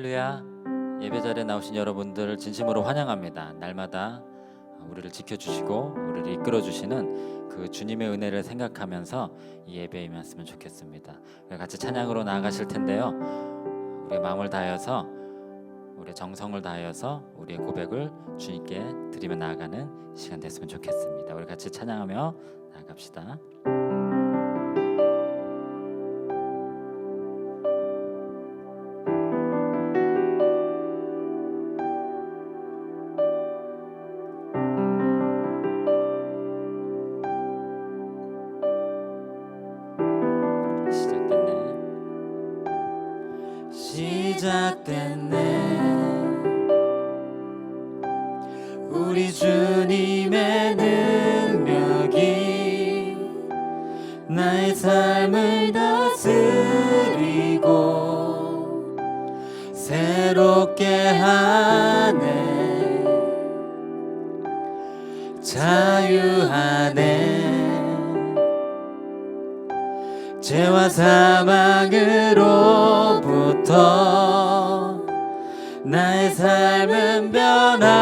할렐루야. 예배자리에 나오신 여러분들 진심으로 환영합니다. 날마다 우리를 지켜주시고 우리를 이끌어주시는 그 주님의 은혜를 생각하면서 이 예배에 임했으면 좋겠습니다. 같이 찬양으로 나아가실 텐데요, 우리의 마음을 다하여서, 우리의 정성을 다하여서 우리의 고백을 주님께 드리며 나아가는 시간 됐으면 좋겠습니다. 우리 같이 찬양하며 나아갑시다. 시작됐네. 우리 주님의 능력이 나의 삶을 다스리고 새롭게 하네. 자유하네. 죄와 사망으로부터 나의 삶은 변하구나.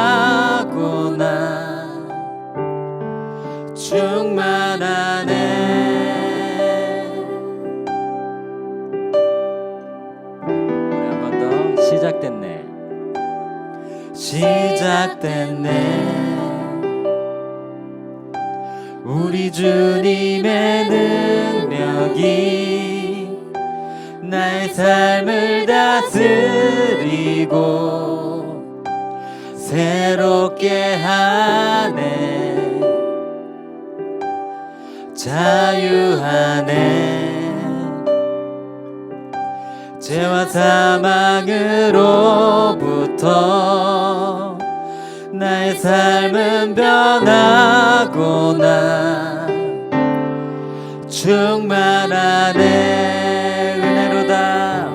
충만하네. 우리 한 번 더. 시작됐네. 시작됐네. 우리 주님의 능력이 나의 삶을 다스리고 새롭게 하네. 자유하네. 죄와 사망으로부터 나의 삶은 변하구나. 충만하네. 은혜로다.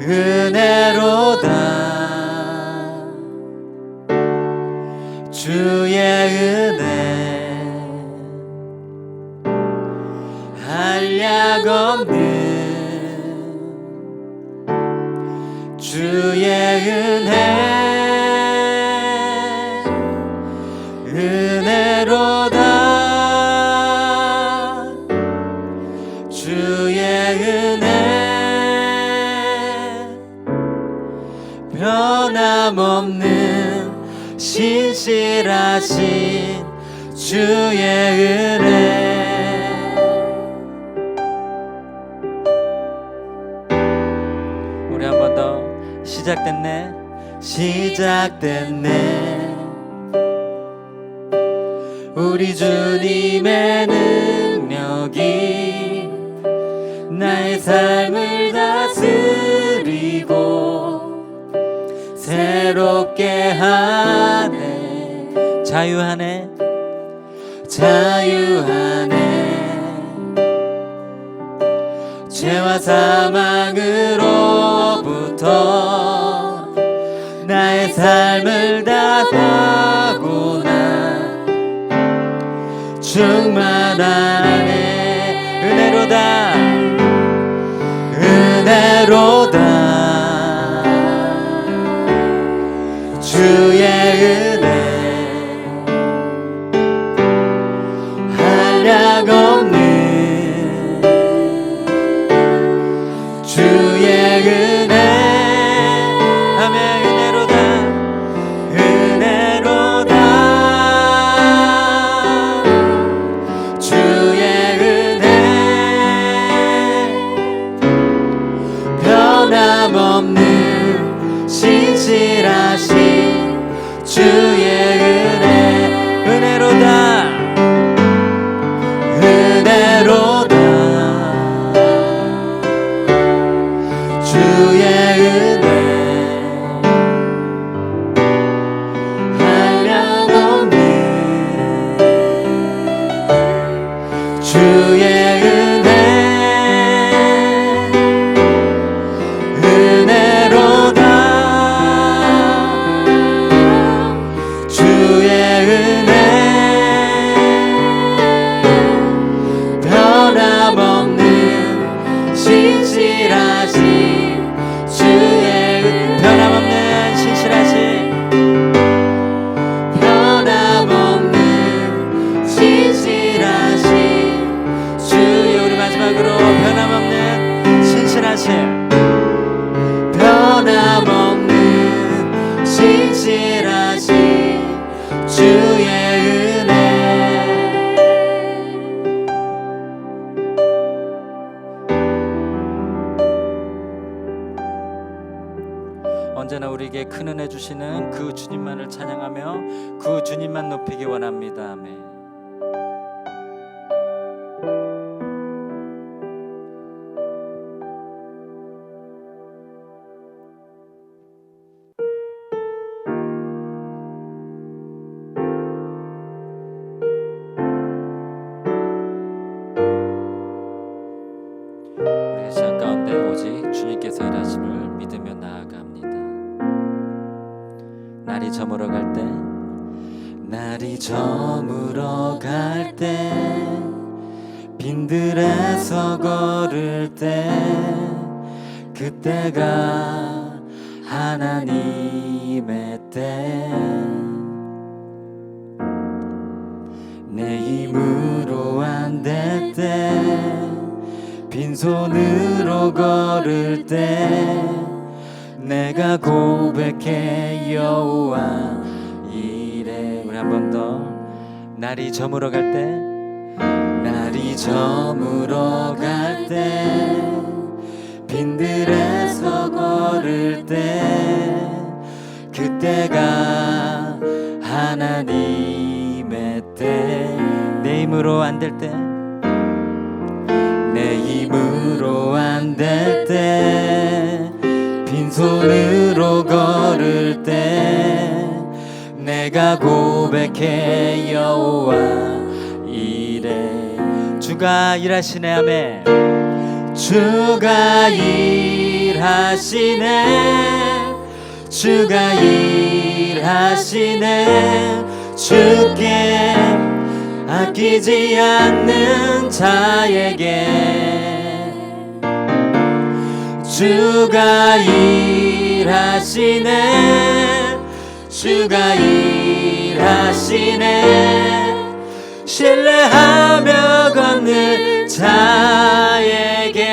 은혜로다. 주의 은혜 한량없는 주의 은혜. 은혜로다. 주의 은혜 변함없는 신실하신 주의 은혜. 우리 한 번 더. 시작됐네. 시작됐네. 우리 주님의 능력이 나의 삶을 다스리고 새롭게 하네. 자유하네. 자유하네. 죄와 사망으로부터 나의 삶을 다스리구나. 충만하네. 은혜로다. 은혜로다. 주의 은혜 한량없는 주의 은혜. 아멘. 은혜로다. 은혜로다. 주의 은혜 변함없는 신실하신 주의 은혜. 은혜로다. 은혜로다. 주의 은혜 한량없는 주의 은혜. 은혜로다. 주의 은혜 변함없는 신실하신 주의 언제나 우리에게 큰 은혜 주시는 그 주님만을 찬양하며 그 주님만 높이기 원합니다. 아멘. 우리의 시간 가운데 오직 주님께서 일하심을 믿으며 나아갑니다. 날이 저물어 갈 때, 날이 저물어 갈 때, 빈들에서 걸을 때, 그때가 하나님의 때. 내 힘으로 안 될 때, 빈손으로 걸을 때, 내가 고백해 여호와 이래. 우리 한 번 더. 날이 저물어 갈 때, 날이 저물어 갈 때, 빈들에서 걸을 때, 그때가 하나님의 때. 내 힘으로 안 될 때, 내 힘으로 안 될 때, 빈손으로 걸을 때, 내가 고백해 여호와 이래. 주가 일하시네. 아멘. 주가 일하시네. 주가 일하시네. 주께 아끼지 않는 자에게 주가 일하시네. 주가 일하시네. 신뢰하며 걷는 자에게.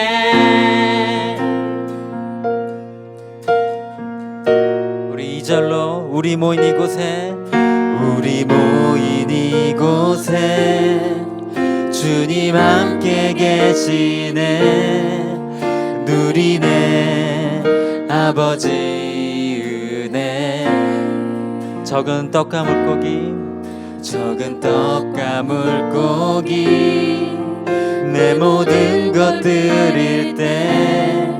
우리 2절로 우리 모인 이곳에, 우리 모인 이곳에 주님 함께 계시네. 누리네 아버지 은혜. 적은 떡과 물고기, 적은 떡과 물고기, 내 모든 것 드릴 때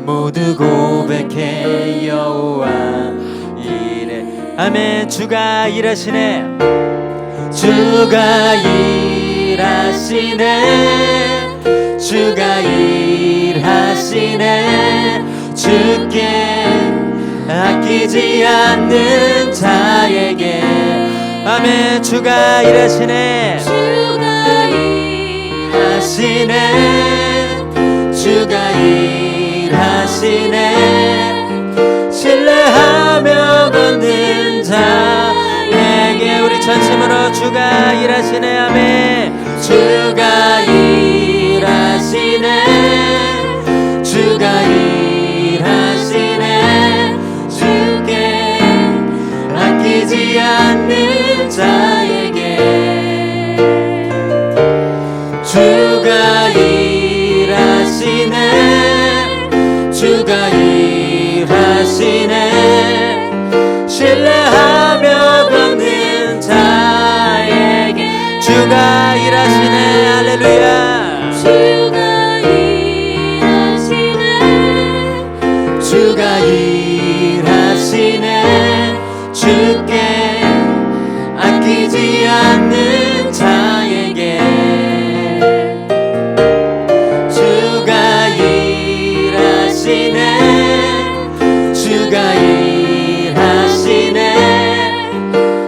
모두 고백해 여호와 이래. 아멘. 주가 일하시네. 주가 일하시네. 주가 일하시네. 주께 아끼지 않는 자에게. 아멘. 주가 일하시네. 주가 일하시네. 주가 일하시네. 신뢰하며 걷는 자에게. 우리 전심으로 주가 일하시네. 아멘. 주가 일하시네. 주가 일하시네. 주께 아끼지 않는 자에게 주가 일하시네. 주가 일하시네. 신뢰하며 걷는 자에게 주가 일하시네. 할렐루야. 주가 일하시네. 주가 일하시네. 주께 아끼지 않는 자에게 주가 일하시네. 주가 일하시네.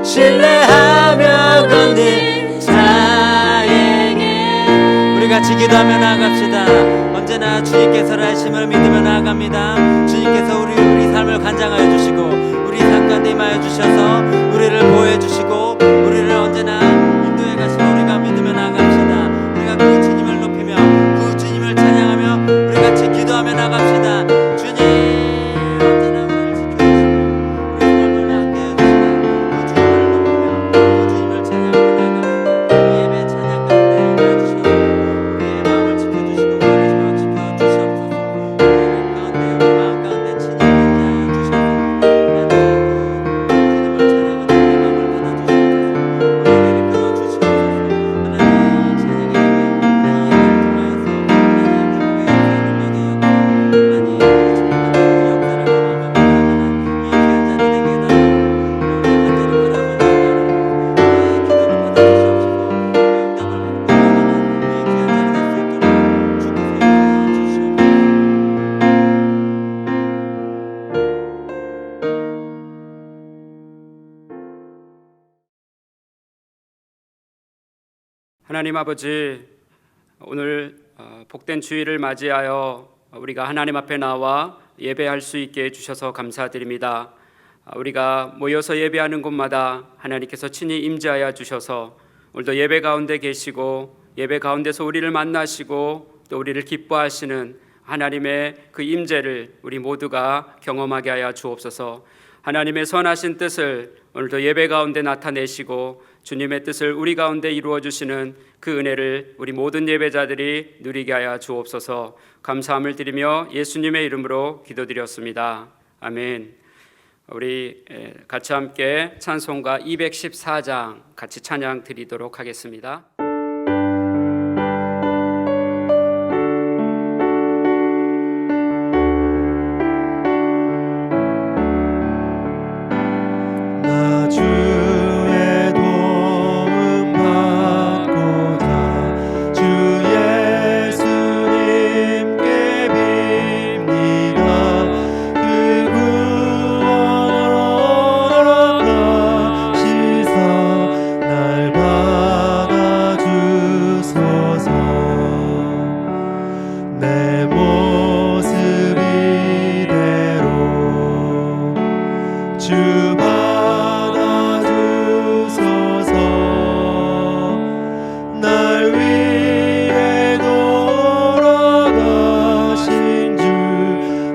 신뢰하며 걷는 자에게. 우리 같이 기도하며 나아갑시다. 언제나 주님께서를 하심을 믿으며 나아갑니다. 주님께서 우리 삶을 간장하여 주시고 우리 삶 가운데 임하여 주셔서 우리를 보호해 주시고 우리를 언제나 인도해 가시고 우리가 믿으며 나아갑시다. 우리가 그 주님을 높이며 그 주님을 찬양하며 우리 같이 기도하며 나갑시다. 주님 언제나 우리를 지켜주시고 우리 삶을 함께해 주시다. 그 주님을 높이며 그 주님을 찬양하며 나갑니다. 이 예배 찬양 가운데 임하여 주셔서 우리의 마음을 지켜주시고 우리를 지켜주시옵소서. 우리 가운데 우리 마음 가운데 친히 인자하여 주셔서 하나님 아버지, 오늘 복된 주일을 맞이하여 우리가 하나님 앞에 나와 예배할 수 있게 해주셔서 감사드립니다. 우리가 모여서 예배하는 곳마다 하나님께서 친히 임재하여 주셔서 오늘도 예배 가운데 계시고 예배 가운데서 우리를 만나시고 또 우리를 기뻐하시는 하나님의 그 임재를 우리 모두가 경험하게 하여 주옵소서. 하나님의 선하신 뜻을 오늘도 예배 가운데 나타내시고 주님의 뜻을 우리 가운데 이루어 주시는 그 은혜를 우리 모든 예배자들이 누리게 하여 주옵소서. 감사함을 드리며 예수님의 이름으로 기도드렸습니다. 아멘. 우리 같이 함께 찬송가 214장 같이 찬양 드리도록 하겠습니다. 나 주의 도움 받고자 주 예수님께 빕니다. 그 구원으로 나가시사 날 받아주소서. 내 모습 이대로 주 받아주소서. 날 위해 돌아가신 주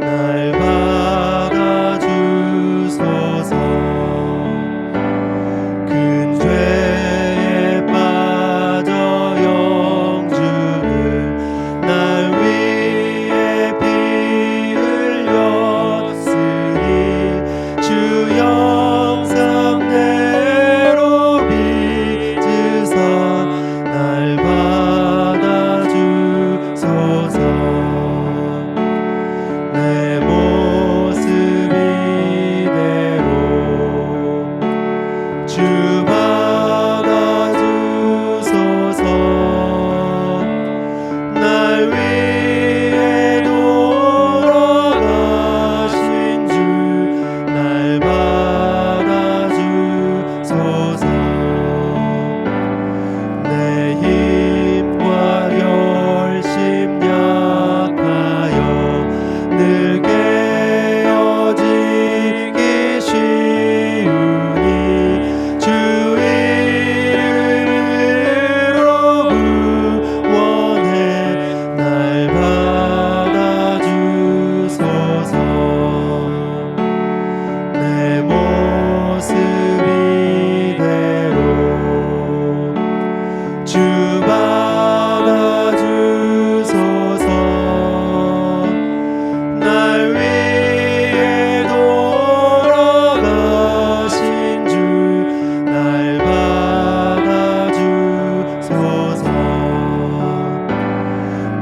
날 받아주소서. 큰 죄에 빠져 영주를 날 위해 피 흘렸으니 주 영상대로 빚으사 날 받아주소서. 내 모습 이대로 주 받아주소서. 날 위해 돌아가신 주 날 받아주소서. 내 힘과 열심 약하여 늘 깨어지기 쉬우니 주 이름으로 구원해 날 받아주소서. 내 모습 이대로 주 받아주소서. 날 위해 돌아가신 주 날 받아주소서.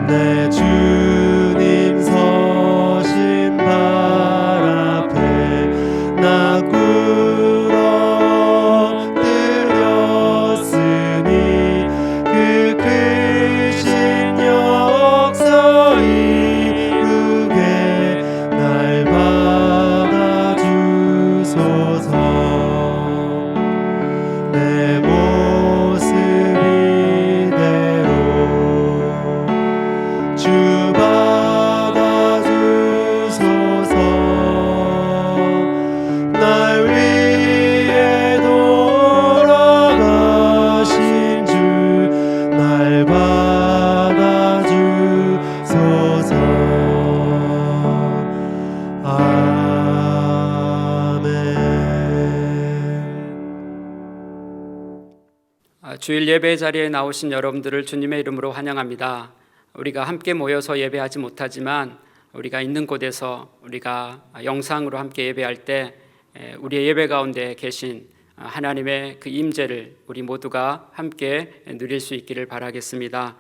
내 주님 서신 발 앞에 나 꿇어 엎드렸으니 그 크신 역사 이루게 날 받아주소서. 내 모습 이대로 주 받아주소서. 날 위해 돌아가신 주 날 받아주소서. 아멘. 주일 예배 자리에 나오신 여러분들을 주님의 이름으로 환영합니다. 우리가 함께 모여서 예배하지 못하지만 우리가 있는 곳에서 우리가 영상으로 함께 예배할 때 우리의 예배 가운데 계신 하나님의 그 임재를 우리 모두가 함께 누릴 수 있기를 바라겠습니다.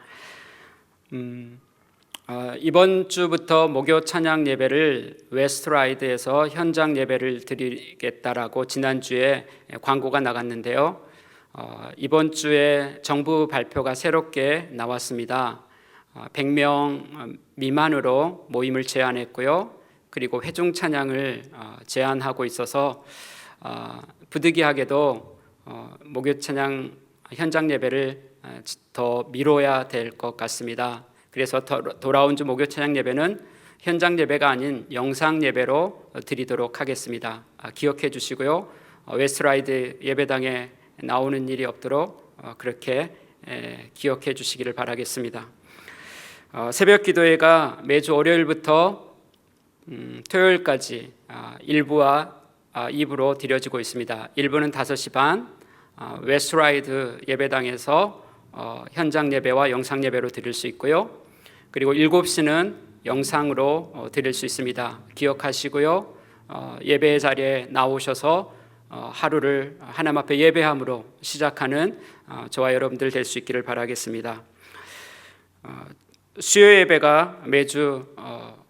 이번 주부터 목요 찬양 예배를 웨스트라이드에서 현장 예배를 드리겠다라고 지난주에 광고가 나갔는데요. 이번 주에 정부 발표가 새롭게 나왔습니다. 100명 미만으로 모임을 제한했고요. 그리고 회중 찬양을 제한하고 있어서 부득이하게도 목요 찬양 현장 예배를 더 미뤄야 될 것 같습니다. 그래서 돌아온 주 목요 찬양 예배는 현장 예배가 아닌 영상 예배로 드리도록 하겠습니다. 기억해 주시고요. 웨스트라이드 예배당에 나오는 일이 없도록 그렇게 기억해 주시기를 바라겠습니다. 새벽 기도회가 매주 월요일부터 토요일까지 1부와 2부로 드려지고 있습니다. 1부는 5시 반 웨스트라이드 예배당에서 현장 예배와 영상 예배로 드릴 수 있고요. 그리고 7시는 영상으로 드릴 수 있습니다. 기억하시고요. 예배 자리에 나오셔서 하루를 하나님 앞에 예배함으로 시작하는 저와 여러분들 될 수 있기를 바라겠습니다. 수요 예배가 매주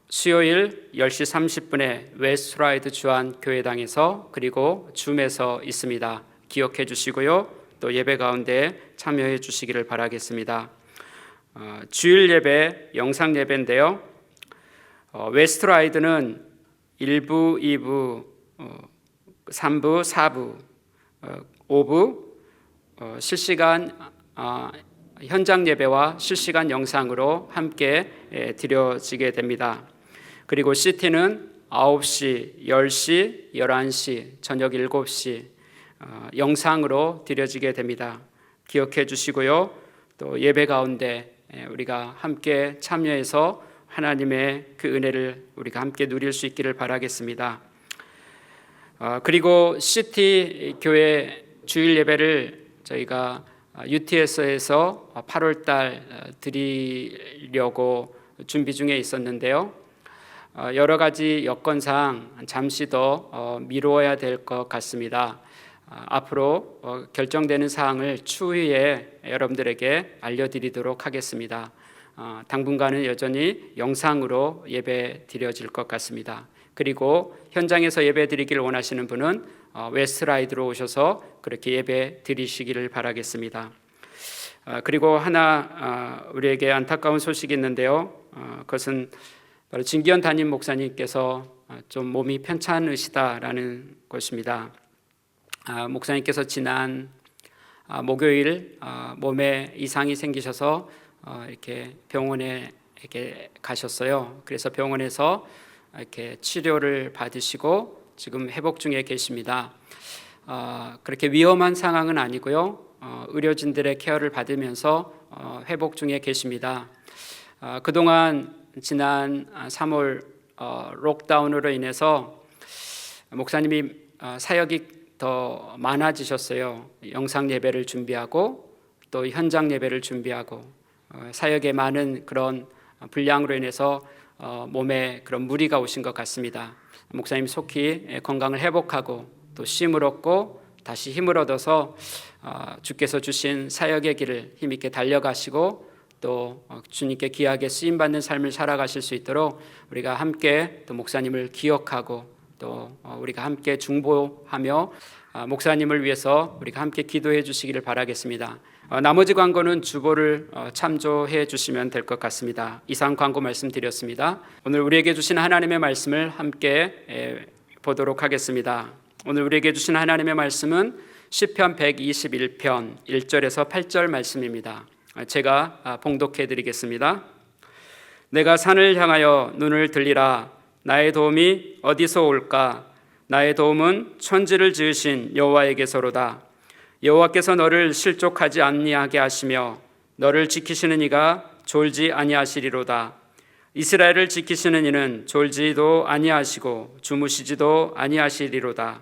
수요일 10시 30분에 웨스트라이드 주한 교회당에서 그리고 줌에서 있습니다. 기억해 주시고요. 또 예배 가운데 참여해 주시기를 바라겠습니다. 주일 예배, 영상 예배인데요. 웨스트라이드는 1부, 2부, 3부, 4부, 5부 실시간 현장 예배와 실시간 영상으로 함께 드려지게 됩니다. 그리고 CT는 9시, 10시, 11시, 저녁 7시 영상으로 드려지게 됩니다. 기억해 주시고요. 또 예배 가운데 우리가 함께 참여해서 하나님의 그 은혜를 우리가 함께 누릴 수 있기를 바라겠습니다. 그리고 CT 교회 주일 예배를 저희가 UTS에서 8월 달 드리려고 준비 중에 있었는데요. 여러 가지 여건상 잠시 더 미루어야 될 것 같습니다. 앞으로 결정되는 사항을 추후에 여러분들에게 알려드리도록 하겠습니다. 당분간은 여전히 영상으로 예배 드려질 것 같습니다. 그리고 현장에서 예배 드리기를 원하시는 분은 웨스트라이드로 오셔서 그렇게 예배 드리시기를 바라겠습니다. 그리고 하나 우리에게 안타까운 소식이 있는데요. 그것은 바로 진기현 담임 목사님께서 좀 몸이 편찮으시다라는 것입니다. 목사님께서 지난 목요일 몸에 이상이 생기셔서 이렇게 병원에 이렇게 가셨어요. 그래서 병원에서 이렇게 치료를 받으시고 지금 회복 중에 계십니다. 그렇게 위험한 상황은 아니고요. 의료진들의 케어를 받으면서 회복 중에 계십니다. 그동안 지난 3월 록다운으로 인해서 목사님이 사역이 더 많아지셨어요. 영상 예배를 준비하고 또 현장 예배를 준비하고 사역에 많은 그런 분량으로 인해서 몸에 그런 무리가 오신 것 같습니다. 목사님 속히 건강을 회복하고 또 쉼을 얻고 다시 힘을 얻어서 주께서 주신 사역의 길을 힘있게 달려가시고 또 주님께 귀하게 쓰임받는 삶을 살아가실 수 있도록 우리가 함께 또 목사님을 기억하고 또 우리가 함께 중보하며 목사님을 위해서 우리가 함께 기도해 주시기를 바라겠습니다. 나머지 광고는 주보를 참조해 주시면 될 것 같습니다. 이상 광고 말씀드렸습니다. 오늘 우리에게 주신 하나님의 말씀을 함께 보도록 하겠습니다. 오늘 우리에게 주신 하나님의 말씀은 시편 121편 1절에서 8절 말씀입니다. 제가 봉독해 드리겠습니다. 내가 산을 향하여 눈을 들리라. 나의 도움이 어디서 올까? 나의 도움은 천지를 지으신 여호와에게서로다. 여호와께서 너를 실족하지 아니하게 하시며 너를 지키시는 이가 졸지 아니하시리로다. 이스라엘을 지키시는 이는 졸지도 아니하시고 주무시지도 아니하시리로다.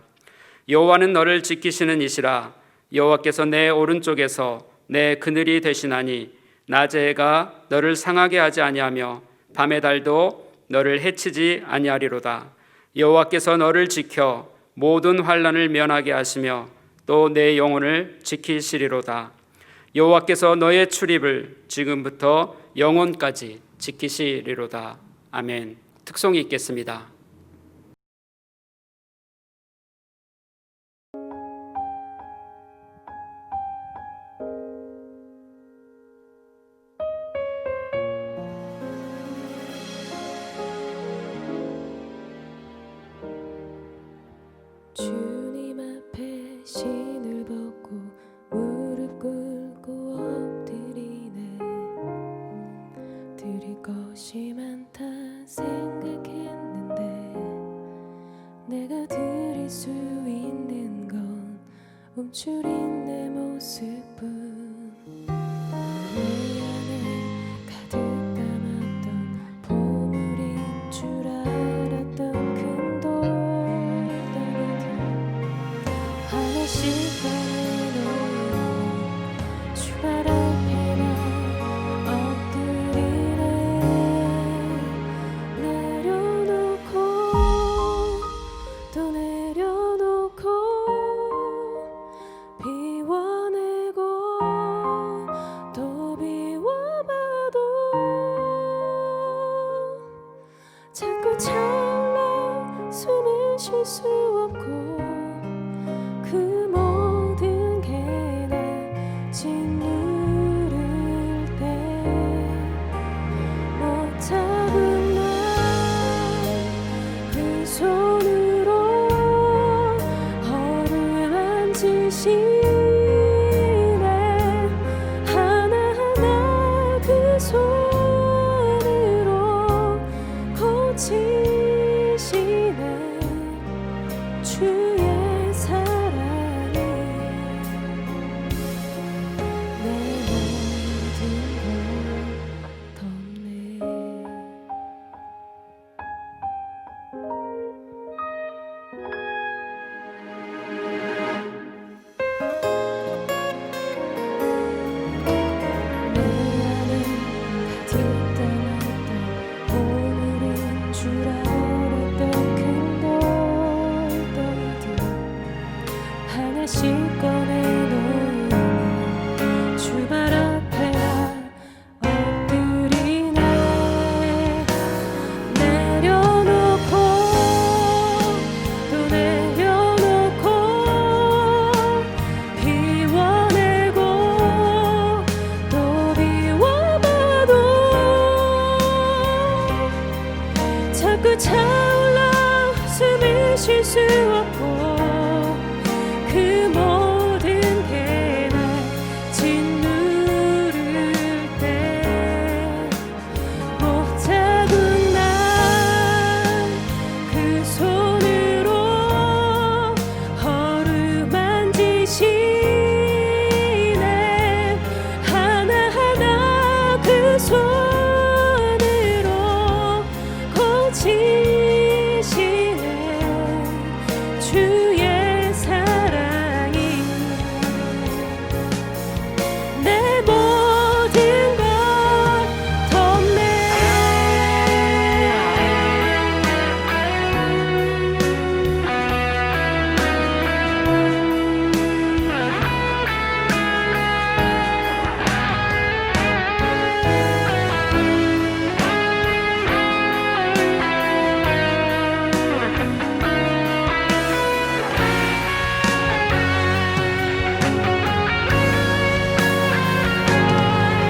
여호와는 너를 지키시는 이시라. 여호와께서 내 오른쪽에서 내 그늘이 되시나니 낮의 해가 너를 상하게 하지 아니하며 밤의 달도 너를 해치지 아니하리로다. 여호와께서 너를 지켜 모든 환난을 면하게 하시며 또 내 영혼을 지키시리로다. 여호와께서 너의 출입을 지금부터 영원까지 지키시리로다. 아멘. 특송이 있겠습니다. 주님 앞에 신을 벗고 무릎 꿇고 드릴 것이 많다 생각했는데 내가 드릴 수 있는 건 움츠린 내 모습뿐. 내 안에 가득 담았던 보물인 줄 알았던 큰 돌덩이들 하나씩 꺼내놓으면 주발 앞에 나 엎드리네. 내려놓고 또 내려놓고 비워내고 또 비워봐도 자꾸 차올라 숨을 쉴 수 없고 그 모든 게 날 짓누를 때 못 잡은 날 그 손으로 허를 만지시네. 하나하나 그 손으로 고치시네. 주의 사랑이 내 모든 걸 덮네. 내 안에 가득 담았던 보물인 줄 알았던 큰 돌덩이들 하나씩 꺼내놓으면 주발 앞에 나 엎드리네. 내려놓고 또 내려놓고 비워내고 또 비워봐도 자꾸 차올라 숨을 쉴 수 없고 그 모든 게 날 짓누를 때 못 잡은 날 그 손으로 허를 만지시네. 하나하나 그 손으로 고치시네. 주의 사랑이 내 모든 걸 덮네.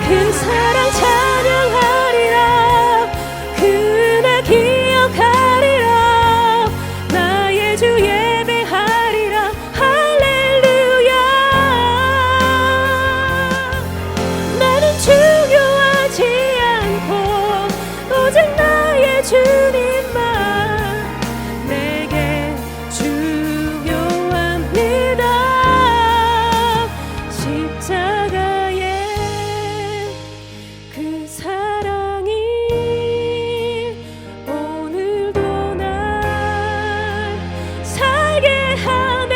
그 사랑 찬양하리라. 그날 기억하리라. 나의 주 예배하리라. 할렐루야. 나는 중요하지 않고 오직 나의 주님만 내게 중요합니다. 십자가에 그 사랑이 오늘도 날 살게 하네.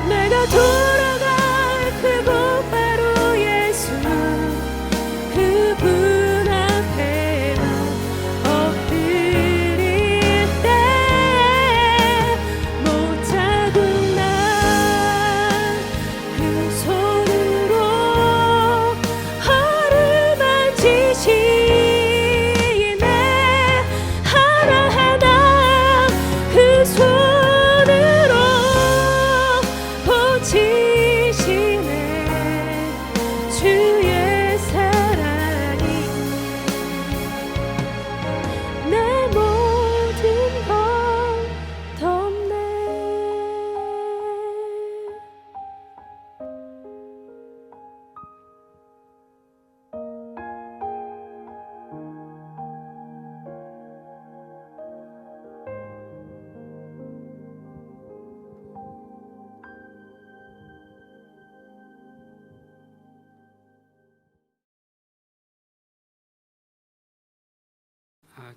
내가 돌아갈 그곳 바로 예수 그분 앞에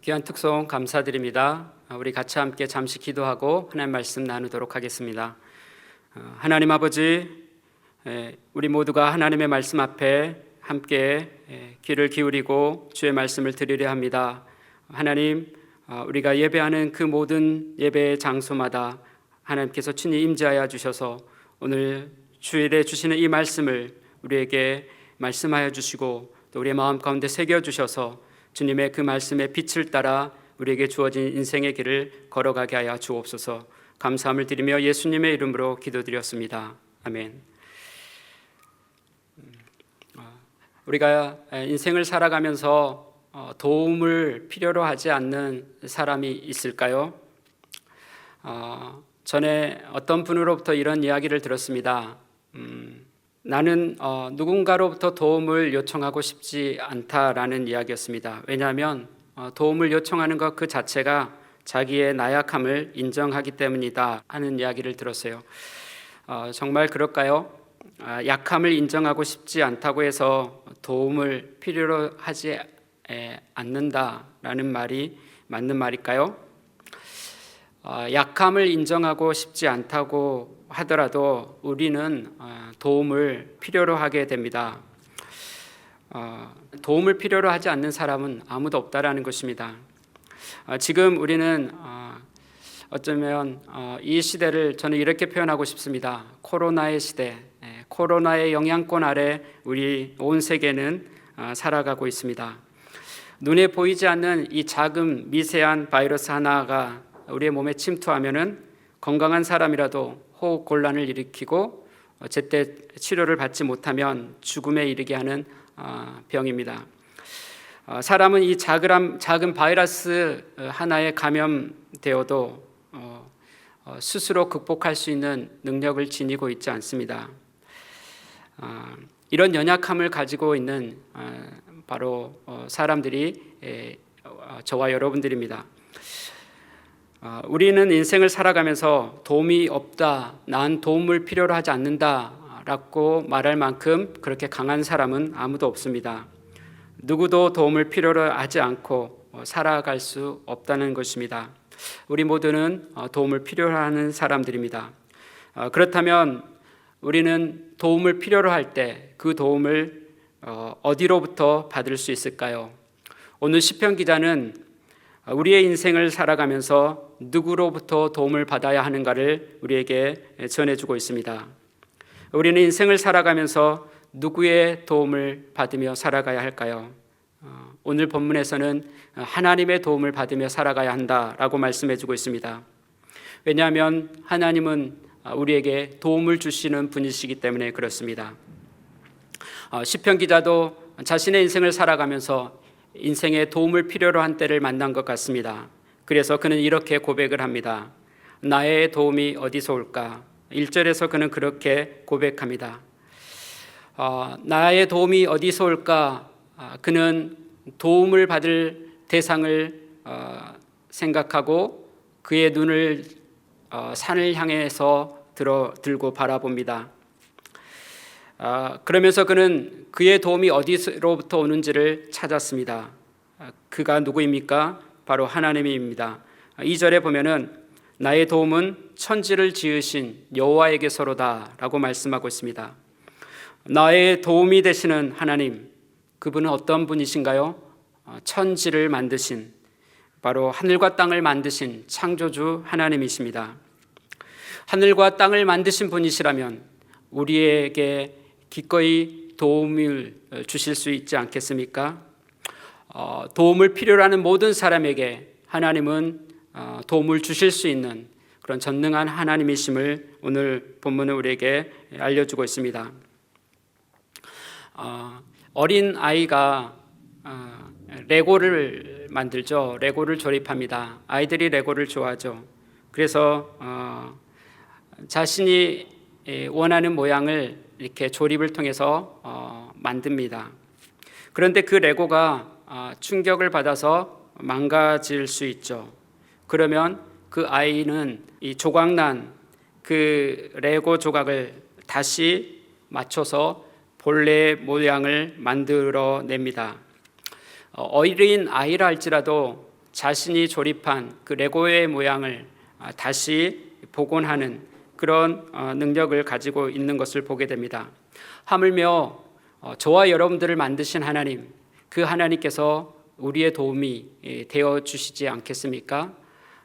귀한 특송 감사드립니다. 우리 같이 함께 잠시 기도하고 하나님 말씀 나누도록 하겠습니다. 하나님 아버지, 우리 모두가 하나님의 말씀 앞에 함께 귀를 기울이고 주의 말씀을 들으려 합니다. 하나님, 우리가 예배하는 그 모든 예배의 장소마다 하나님께서 친히 임재하여 주셔서 오늘 주일에 주시는 이 말씀을 우리에게 말씀하여 주시고 또 우리의 마음 가운데 새겨 주셔서 주님의 그 말씀의 빛을 따라 우리에게 주어진 인생의 길을 걸어가게 하여 주옵소서. 감사함을 드리며 예수님의 이름으로 기도드렸습니다. 아멘. 우리가 인생을 살아가면서 도움을 필요로 하지 않는 사람이 있을까요? 전에 어떤 분으로부터 이런 이야기를 들었습니다. 나는 누군가로부터 도움을 요청하고 싶지 않다라는 이야기였습니다. 왜냐하면 도움을 요청하는 것 그 자체가 자기의 나약함을 인정하기 때문이다 하는 이야기를 들었어요. 정말 그럴까요? 약함을 인정하고 싶지 않다고 해서 도움을 필요로 하지 않는다라는 말이 맞는 말일까요? 약함을 인정하고 싶지 않다고 하더라도 우리는 도움을 필요로 하게 됩니다. 도움을 필요로 하지 않는 사람은 아무도 없다라는 것입니다. 지금 우리는 어쩌면 이 시대를 저는 이렇게 표현하고 싶습니다. 코로나의 시대, 코로나의 영향권 아래 우리 온 세계는 살아가고 있습니다. 눈에 보이지 않는 이 작은 미세한 바이러스 하나가 우리의 몸에 침투하면은 건강한 사람이라도 호흡 곤란을 일으키고 제때 치료를 받지 못하면 죽음에 이르게 하는 병입니다. 사람은 이 작은 바이러스 하나에 감염되어도 스스로 극복할 수 있는 능력을 지니고 있지 않습니다. 이런 연약함을 가지고 있는 바로 사람들이 저와 여러분들입니다. 우리는 인생을 살아가면서 도움이 없다, 난 도움을 필요로 하지 않는다라고 말할 만큼 그렇게 강한 사람은 아무도 없습니다. 누구도 도움을 필요로 하지 않고 살아갈 수 없다는 것입니다. 우리 모두는 도움을 필요로 하는 사람들입니다. 그렇다면 우리는 도움을 필요로 할 때 그 도움을 어디로부터 받을 수 있을까요? 오늘 시편 기자는 우리의 인생을 살아가면서 누구로부터 도움을 받아야 하는가를 우리에게 전해주고 있습니다. 우리는 인생을 살아가면서 누구의 도움을 받으며 살아가야 할까요? 오늘 본문에서는 하나님의 도움을 받으며 살아가야 한다라고 말씀해주고 있습니다. 왜냐하면 하나님은 우리에게 도움을 주시는 분이시기 때문에 그렇습니다. 시편 기자도 자신의 인생을 살아가면서 인생에 도움을 필요로 한 때를 만난 것 같습니다. 그래서 그는 이렇게 고백을 합니다. 나의 도움이 어디서 올까? 1절에서 그는 그렇게 고백합니다. 나의 도움이 어디서 올까? 그는 도움을 받을 대상을 생각하고 그의 눈을 산을 향해서 들고 바라봅니다. 그러면서 그는 그의 도움이 어디로부터 오는지를 찾았습니다. 그가 누구입니까? 바로 하나님입니다. 2절에 보면은 나의 도움은 천지를 지으신 여호와에게서로다 라고 말씀하고 있습니다. 나의 도움이 되시는 하나님, 그분은 어떤 분이신가요? 천지를 만드신, 바로 하늘과 땅을 만드신 창조주 하나님이십니다. 하늘과 땅을 만드신 분이시라면 우리에게 기꺼이 도움을 주실 수 있지 않겠습니까? 도움을 필요로 하는 모든 사람에게 하나님은 도움을 주실 수 있는 그런 전능한 하나님이심을 오늘 본문은 우리에게 알려주고 있습니다. 어린 아이가 레고를 만들죠. 레고를 조립합니다. 아이들이 레고를 좋아하죠. 그래서 자신이 원하는 모양을 이렇게 조립을 통해서 만듭니다. 그런데 그 레고가 충격을 받아서 망가질 수 있죠. 그러면 그 아이는 이 조각난 그 레고 조각을 다시 맞춰서 본래 모양을 만들어냅니다. 어린 아이라 할지라도 자신이 조립한 그 레고의 모양을 다시 복원하는 그런 능력을 가지고 있는 것을 보게 됩니다. 하물며 저와 여러분들을 만드신 하나님, 그 하나님께서 우리의 도움이 되어 주시지 않겠습니까?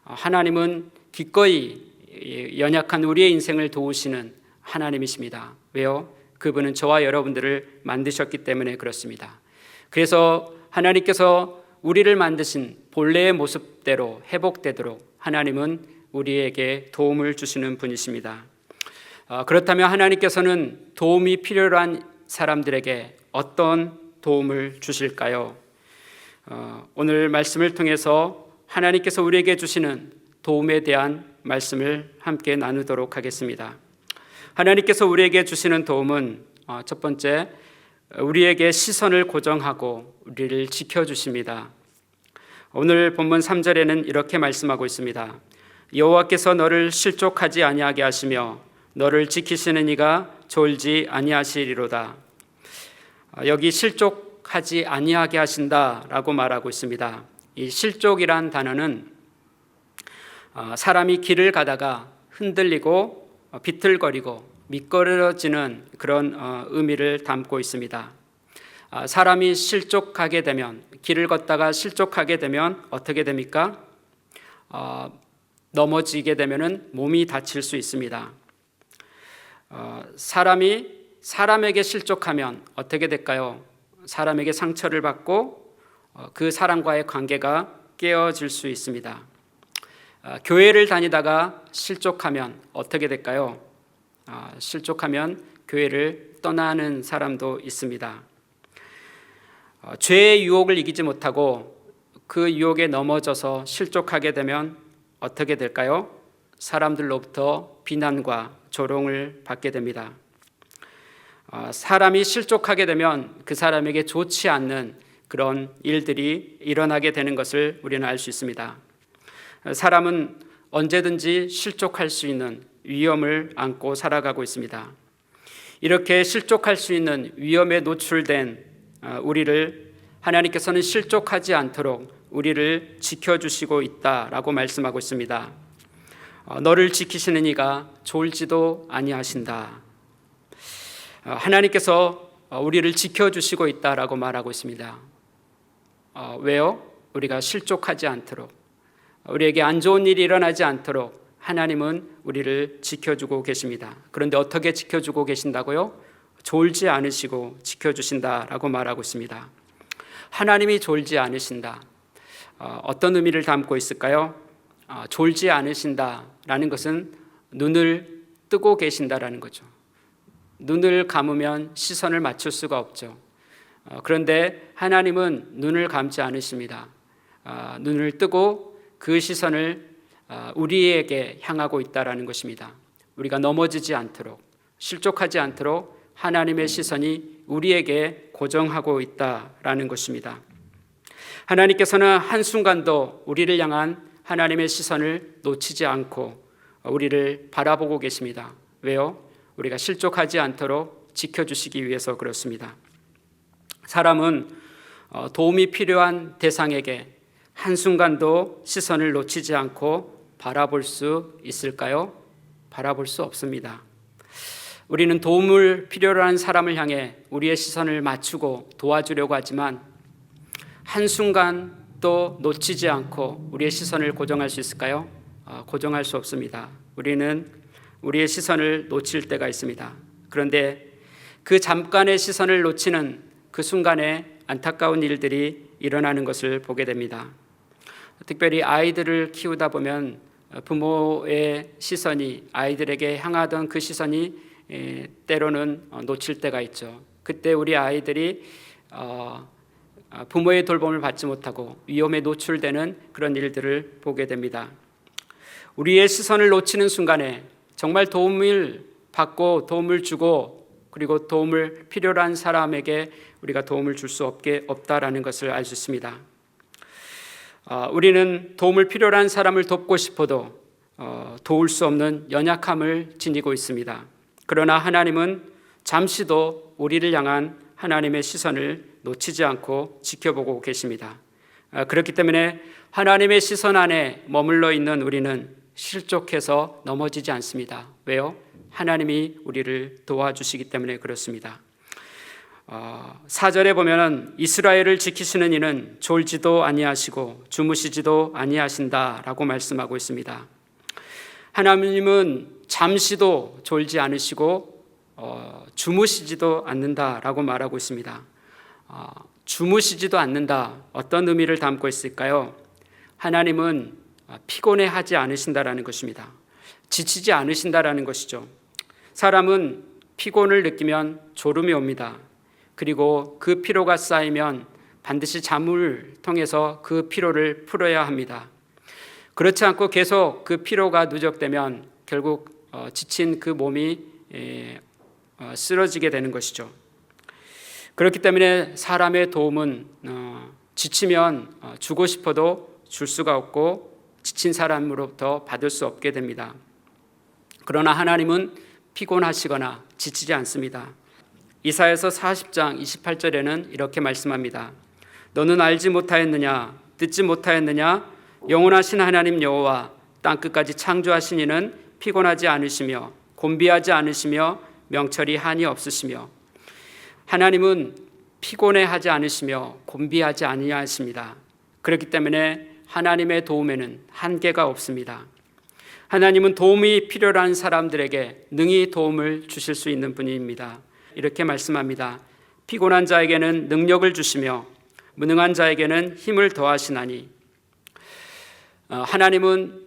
하나님은 기꺼이 연약한 우리의 인생을 도우시는 하나님이십니다. 왜요? 그분은 저와 여러분들을 만드셨기 때문에 그렇습니다. 그래서 하나님께서 우리를 만드신 본래의 모습대로 회복되도록 하나님은 우리에게 도움을 주시는 분이십니다. 그렇다면 하나님께서는 도움이 필요로 한 사람들에게 어떤 도움을 주실까요? 오늘 말씀을 통해서 하나님께서 우리에게 주시는 도움에 대한 말씀을 함께 나누도록 하겠습니다. 하나님께서 우리에게 주시는 도움은 첫 번째, 우리에게 시선을 고정하고 우리를 지켜주십니다. 오늘 본문 3절에는 이렇게 말씀하고 있습니다. 여호와께서 너를 실족하지 아니하게 하시며 너를 지키시는 이가 졸지 아니하시리로다. 여기 실족하지 아니하게 하신다라고 말하고 있습니다. 이 실족이란 단어는 사람이 길을 가다가 흔들리고 비틀거리고 미끄러지는 그런 의미를 담고 있습니다. 사람이 실족하게 되면, 길을 걷다가 실족하게 되면 어떻게 됩니까? 넘어지게 되면 몸이 다칠 수 있습니다. 사람이 사람에게 실족하면 어떻게 될까요? 사람에게 상처를 받고 그 사람과의 관계가 깨어질 수 있습니다. 교회를 다니다가 실족하면 어떻게 될까요? 실족하면 교회를 떠나는 사람도 있습니다. 죄의 유혹을 이기지 못하고 그 유혹에 넘어져서 실족하게 되면 어떻게 될까요? 사람들로부터 비난과 조롱을 받게 됩니다. 사람이 실족하게 되면 그 사람에게 좋지 않는 그런 일들이 일어나게 되는 것을 우리는 알 수 있습니다. 사람은 언제든지 실족할 수 있는 위험을 안고 살아가고 있습니다. 이렇게 실족할 수 있는 위험에 노출된 우리를 하나님께서는 실족하지 않도록 우리를 지켜주시고 있다라고 말씀하고 있습니다. 너를 지키시는 이가 졸지도 아니하신다. 하나님께서 우리를 지켜주시고 있다라고 말하고 있습니다. 왜요? 우리가 실족하지 않도록, 우리에게 안 좋은 일이 일어나지 않도록 하나님은 우리를 지켜주고 계십니다. 그런데 어떻게 지켜주고 계신다고요? 졸지 않으시고 지켜주신다라고 말하고 있습니다. 하나님이 졸지 않으신다. 어떤 의미를 담고 있을까요? 졸지 않으신다라는 것은 눈을 뜨고 계신다라는 거죠. 눈을 감으면 시선을 맞출 수가 없죠. 그런데 하나님은 눈을 감지 않으십니다. 눈을 뜨고 그 시선을 우리에게 향하고 있다라는 것입니다. 우리가 넘어지지 않도록, 실족하지 않도록 하나님의 시선이 우리에게 고정하고 있다라는 것입니다. 하나님께서는 한순간도 우리를 향한 하나님의 시선을 놓치지 않고 우리를 바라보고 계십니다. 왜요? 우리가 실족하지 않도록 지켜주시기 위해서 그렇습니다. 사람은 도움이 필요한 대상에게 한순간도 시선을 놓치지 않고 바라볼 수 있을까요? 바라볼 수 없습니다. 우리는 도움을 필요로 한 사람을 향해 우리의 시선을 맞추고 도와주려고 하지만 한순간도 놓치지 않고 우리의 시선을 고정할 수 있을까요? 고정할 수 없습니다. 우리는 우리의 시선을 놓칠 때가 있습니다. 그런데 그 잠깐의 시선을 놓치는 그 순간에 안타까운 일들이 일어나는 것을 보게 됩니다. 특별히 아이들을 키우다 보면 부모의 시선이 아이들에게 향하던 그 시선이 때로는 놓칠 때가 있죠. 그때 우리 아이들이 부모의 돌봄을 받지 못하고 위험에 노출되는 그런 일들을 보게 됩니다. 우리의 시선을 놓치는 순간에 정말 도움을 받고 도움을 주고 그리고 도움을 필요로 한 사람에게 우리가 도움을 줄 수 없다라는 것을 알 수 있습니다. 우리는 도움을 필요로 한 사람을 돕고 싶어도 도울 수 없는 연약함을 지니고 있습니다. 그러나 하나님은 잠시도 우리를 향한 하나님의 시선을 놓치지 않고 지켜보고 계십니다. 그렇기 때문에 하나님의 시선 안에 머물러 있는 우리는 실족해서 넘어지지 않습니다. 왜요? 하나님이 우리를 도와주시기 때문에 그렇습니다. 4절에 보면은 이스라엘을 지키시는 이는 졸지도 아니하시고 주무시지도 아니하신다라고 말씀하고 있습니다. 하나님은 잠시도 졸지 않으시고 주무시지도 않는다라고 말하고 있습니다. 주무시지도 않는다, 어떤 의미를 담고 있을까요? 하나님은 피곤해하지 않으신다라는 것입니다. 지치지 않으신다라는 것이죠. 사람은 피곤을 느끼면 졸음이 옵니다. 그리고 그 피로가 쌓이면 반드시 잠을 통해서 그 피로를 풀어야 합니다. 그렇지 않고 계속 그 피로가 누적되면 결국 지친 그 몸이 쓰러지게 되는 것이죠. 그렇기 때문에 사람의 도움은 지치면 주고 싶어도 줄 수가 없고 지친 사람으로부터 받을 수 없게 됩니다. 그러나 하나님은 피곤하시거나 지치지 않습니다. 이사야서 40장 28절에는 이렇게 말씀합니다. 너는 알지 못하였느냐, 듣지 못하였느냐, 영원하신 하나님 여호와 땅끝까지 창조하신 이는 피곤하지 않으시며 곤비하지 않으시며 명철이 한이 없으시며. 하나님은 피곤해하지 않으시며 곤비하지 아니하십니다. 그렇기 때문에 하나님의 도움에는 한계가 없습니다. 하나님은 도움이 필요한 사람들에게 능히 도움을 주실 수 있는 분입니다. 이렇게 말씀합니다. 피곤한 자에게는 능력을 주시며 무능한 자에게는 힘을 더하시나니. 하나님은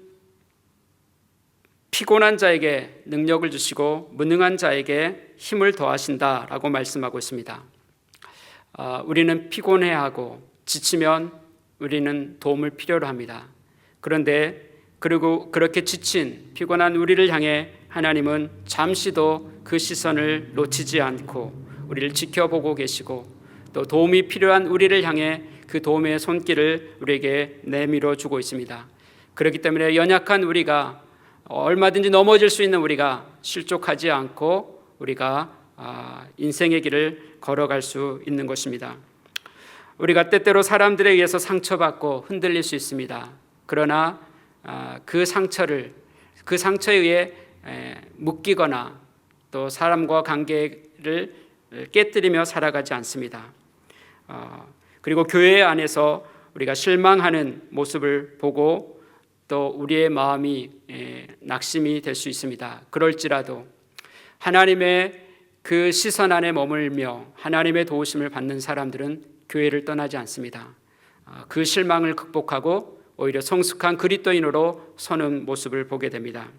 피곤한 자에게 능력을 주시고 무능한 자에게 힘을 더하신다라고 말씀하고 있습니다. 우리는 피곤해하고 지치면 우리는 도움을 필요로 합니다. 그런데 그리고 그렇게 지친 피곤한 우리를 향해 하나님은 잠시도 그 시선을 놓치지 않고 우리를 지켜보고 계시고 또 도움이 필요한 우리를 향해 그 도움의 손길을 우리에게 내밀어 주고 있습니다. 그렇기 때문에 연약한 우리가 얼마든지 넘어질 수 있는 우리가 실족하지 않고 우리가 인생의 길을 걸어갈 수 있는 것입니다. 우리가 때때로 사람들에 의해서 상처받고 흔들릴 수 있습니다. 그러나 그 상처에 의해 묶이거나 또 사람과 관계를 깨뜨리며 살아가지 않습니다. 그리고 교회 안에서 우리가 실망하는 모습을 보고 또 우리의 마음이 낙심이 될 수 있습니다. 그럴지라도 하나님의 그 시선 안에 머물며 하나님의 도우심을 받는 사람들은 교회를 떠나지 않습니다. 그 실망을 극복하고 오히려 성숙한 그리스도인으로 서는 모습을 보게 됩니다.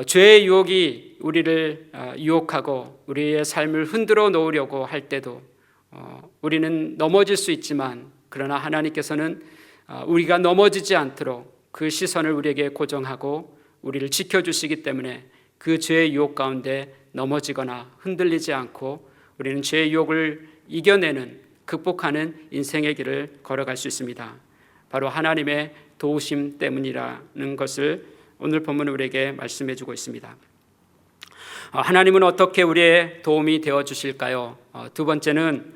죄의 유혹이 우리를 유혹하고 우리의 삶을 흔들어 놓으려고 할 때도 우리는 넘어질 수 있지만 그러나 하나님께서는 우리가 넘어지지 않도록 그 시선을 우리에게 고정하고 우리를 지켜주시기 때문에 그 죄의 유혹 가운데 넘어지거나 흔들리지 않고 우리는 죄의 유혹을 이겨내는 극복하는 인생의 길을 걸어갈 수 있습니다. 바로 하나님의 도우심 때문이라는 것을 오늘 본문은 우리에게 말씀해 주고 있습니다. 하나님은 어떻게 우리의 도움이 되어 주실까요? 두 번째는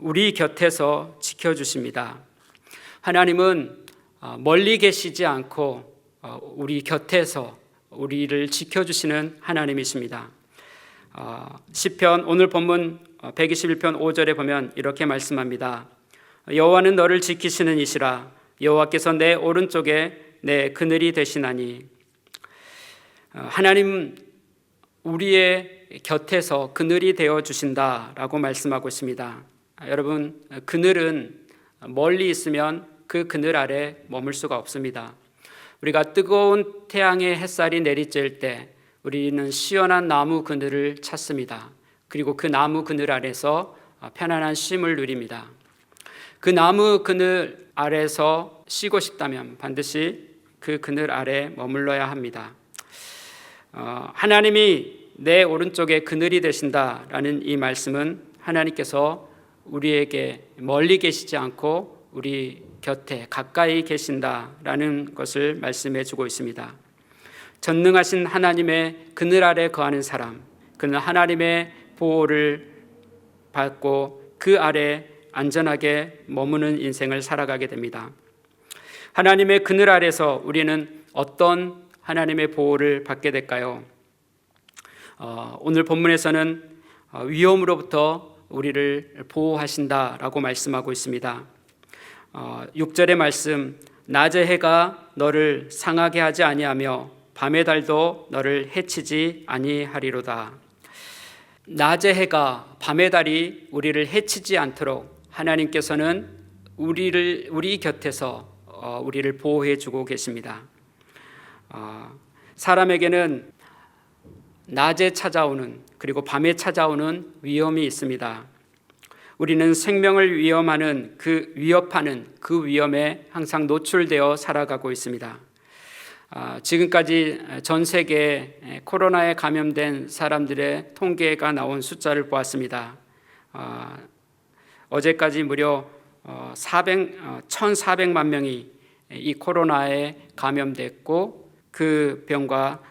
우리 곁에서 지켜주십니다. 하나님은 멀리 계시지 않고 우리 곁에서 우리를 지켜주시는 하나님이십니다. 시편 오늘 본문 121편 5절에 보면 이렇게 말씀합니다. 여호와는 너를 지키시는 이시라. 여호와께서 내 오른쪽에 내 그늘이 되시나니. 하나님 우리의 곁에서 그늘이 되어 주신다라고 말씀하고 있습니다. 여러분, 그늘은 멀리 있으면 그 그늘 아래 머물 수가 없습니다. 우리가 뜨거운 태양의 햇살이 내리쬐을 때 우리는 시원한 나무 그늘을 찾습니다. 그리고 그 나무 그늘 아래서 편안한 쉼을 누립니다. 그 나무 그늘 아래서 쉬고 싶다면 반드시 그 그늘 아래 머물러야 합니다. 하나님이 내 오른쪽에 그늘이 되신다라는 이 말씀은 하나님께서 우리에게 멀리 계시지 않고 우리 곁에 가까이 계신다라는 것을 말씀해 주고 있습니다. 전능하신 하나님의 그늘 아래 거하는 사람, 그는 하나님의 보호를 받고 그 아래 안전하게 머무는 인생을 살아가게 됩니다. 하나님의 그늘 아래서 우리는 어떤 하나님의 보호를 받게 될까요? 오늘 본문에서는 위험으로부터 우리를 보호하신다라고 말씀하고 있습니다. 6절의 말씀, 낮의 해가 너를 상하게 하지 아니하며 밤의 달도 너를 해치지 아니하리로다. 낮의 해가 밤의 달이 우리를 해치지 않도록 하나님께서는 우리 곁에서 우리를 보호해 주고 계십니다. 사람에게는 낮에 찾아오는 그리고 밤에 찾아오는 위험이 있습니다. 우리는 생명을 위협하는 그 위험에 항상 노출되어 살아가고 있습니다. 지금까지 전 세계에 코로나에 감염된 사람들의 통계가 나온 숫자를 보았습니다. 어제까지 무려 1,400만 명이 이 코로나에 감염됐고 그 병과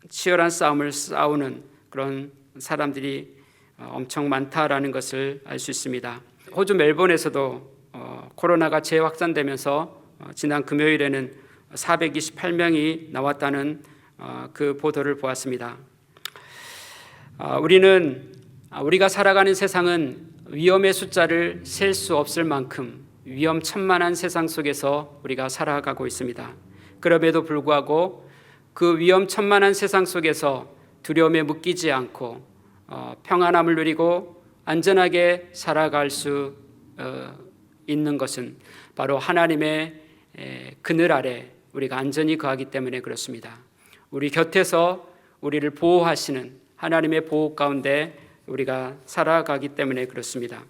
치열한 싸움을 싸우는 그런 사람들이 엄청 많다라는 것을 알 수 있습니다. 호주 멜번에서도 코로나가 재확산되면서 지난 금요일에는 428명이 나왔다는 그 보도를 보았습니다. 우리가 살아가는 세상은 위험의 숫자를 셀 수 없을 만큼 위험천만한 세상 속에서 우리가 살아가고 있습니다. 그럼에도 불구하고 그 위험천만한 세상 속에서 두려움에 묶이지 않고 평안함을 누리고 안전하게 살아갈 수 있는 것은 바로 하나님의 그늘 아래 우리가 안전히 거하기 때문에 그렇습니다. 우리 곁에서 우리를 보호하시는 하나님의 보호 가운데 우리가 살아가기 때문에 그렇습니다.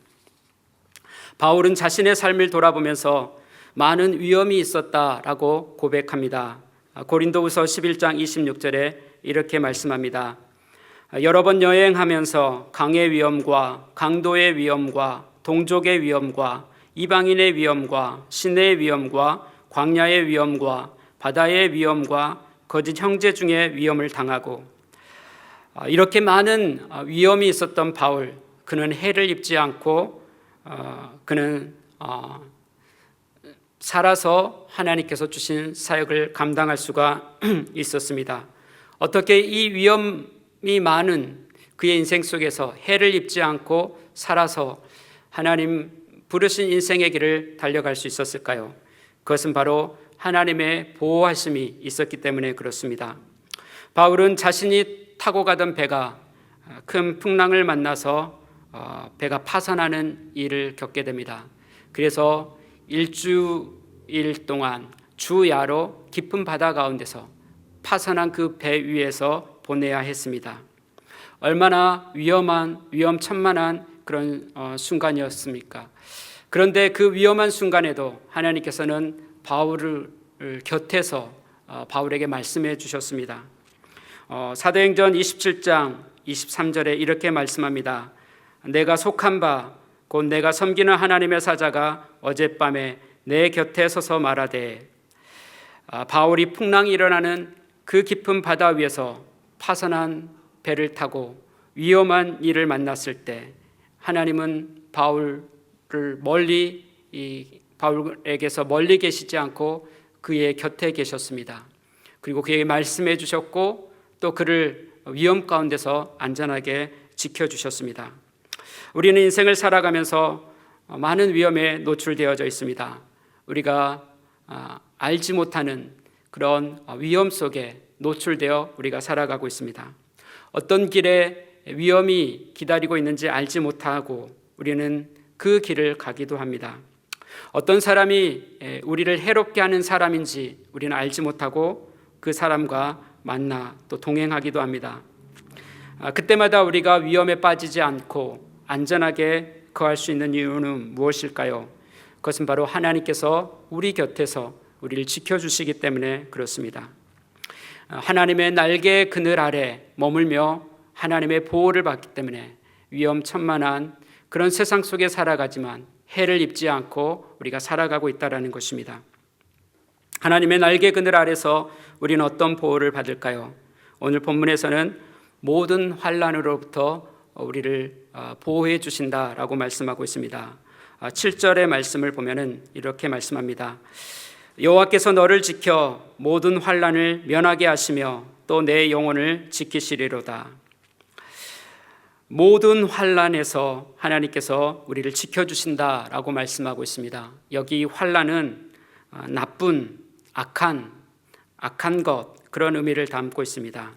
바울은 자신의 삶을 돌아보면서 많은 위험이 있었다라고 고백합니다. 고린도후서 11장 26절에 이렇게 말씀합니다. 여러 번 여행하면서 강의 위험과 강도의 위험과 동족의 위험과 이방인의 위험과 시내의 위험과 광야의 위험과 바다의 위험과 거짓 형제 중에 위험을 당하고 이렇게 많은 위험이 있었던 바울, 그는 해를 입지 않고 그는 살아서 하나님께서 주신 사역을 감당할 수가 있었습니다. 어떻게 이 위험이 많은 그의 인생 속에서 해를 입지 않고 살아서 하나님 부르신 인생의 길을 달려갈 수 있었을까요? 그것은 바로 하나님의 보호하심이 있었기 때문에 그렇습니다. 바울은 자신이 타고 가던 배가 큰 풍랑을 만나서 배가 파산하는 일을 겪게 됩니다. 그래서 일주일 동안 주야로 깊은 바다 가운데서 파산한 그 배 위에서 보내야 했습니다. 얼마나 위험천만한 그런 순간이었습니까? 그런데 그 위험한 순간에도 하나님께서는 바울을 곁에서 바울에게 말씀해 주셨습니다. 사도행전 27장 23절에 이렇게 말씀합니다. 내가 속한 바 곧 내가 섬기는 하나님의 사자가 어젯밤에 내 곁에 서서 말하되, 바울이 풍랑이 일어나는 그 깊은 바다 위에서 파산한 배를 타고 위험한 일을 만났을 때 하나님은 바울에게서 멀리 계시지 않고 그의 곁에 계셨습니다. 그리고 그에게 말씀해 주셨고 또 그를 위험 가운데서 안전하게 지켜주셨습니다. 우리는 인생을 살아가면서 많은 위험에 노출되어져 있습니다. 우리가 알지 못하는 그런 위험 속에 노출되어 우리가 살아가고 있습니다. 어떤 길에 위험이 기다리고 있는지 알지 못하고 우리는 그 길을 가기도 합니다. 어떤 사람이 우리를 해롭게 하는 사람인지 우리는 알지 못하고 그 사람과 만나 또 동행하기도 합니다. 그때마다 우리가 위험에 빠지지 않고 안전하게 거할 수 있는 이유는 무엇일까요? 그것은 바로 하나님께서 우리 곁에서 우리를 지켜주시기 때문에 그렇습니다. 하나님의 날개 그늘 아래 머물며 하나님의 보호를 받기 때문에 위험천만한 그런 세상 속에 살아가지만 해를 입지 않고 우리가 살아가고 있다는 것입니다. 하나님의 날개 그늘 아래서 우리는 어떤 보호를 받을까요? 오늘 본문에서는 모든 환난으로부터 우리를 보호해 주신다라고 말씀하고 있습니다. 7절의 말씀을 보면은 이렇게 말씀합니다. 여호와께서 너를 지켜 모든 환난을 면하게 하시며 또 내 영혼을 지키시리로다. 모든 환난에서 하나님께서 우리를 지켜주신다라고 말씀하고 있습니다. 여기 환난은 나쁜, 악한 것, 그런 의미를 담고 있습니다.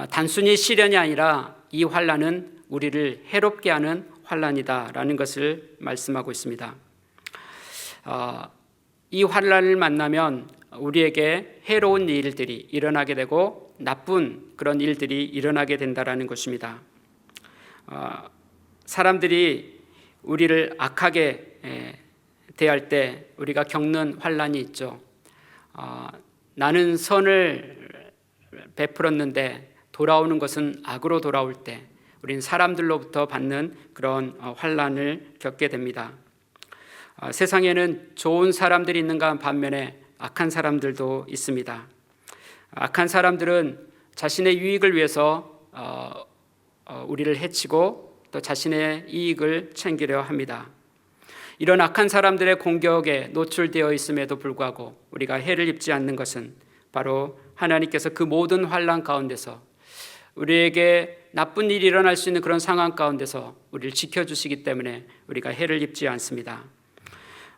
단순히 시련이 아니라 이 환난은 우리를 해롭게 하는 환난이다라는 것을 말씀하고 있습니다. 이 환난을 만나면 우리에게 해로운 일들이 일어나게 되고 나쁜 그런 일들이 일어나게 된다라는 것입니다. 사람들이 우리를 악하게 대할 때 우리가 겪는 환난이 있죠. 나는 선을 베풀었는데 돌아오는 것은 악으로 돌아올 때 우리는 사람들로부터 받는 그런 환난을 겪게 됩니다. 세상에는 좋은 사람들이 있는가 반면에 악한 사람들도 있습니다. 악한 사람들은 자신의 유익을 위해서 우리를 해치고 또 자신의 이익을 챙기려 합니다. 이런 악한 사람들의 공격에 노출되어 있음에도 불구하고 우리가 해를 입지 않는 것은 바로 하나님께서 그 모든 환난 가운데서 우리에게 나쁜 일이 일어날 수 있는 그런 상황 가운데서 우리를 지켜주시기 때문에 우리가 해를 입지 않습니다.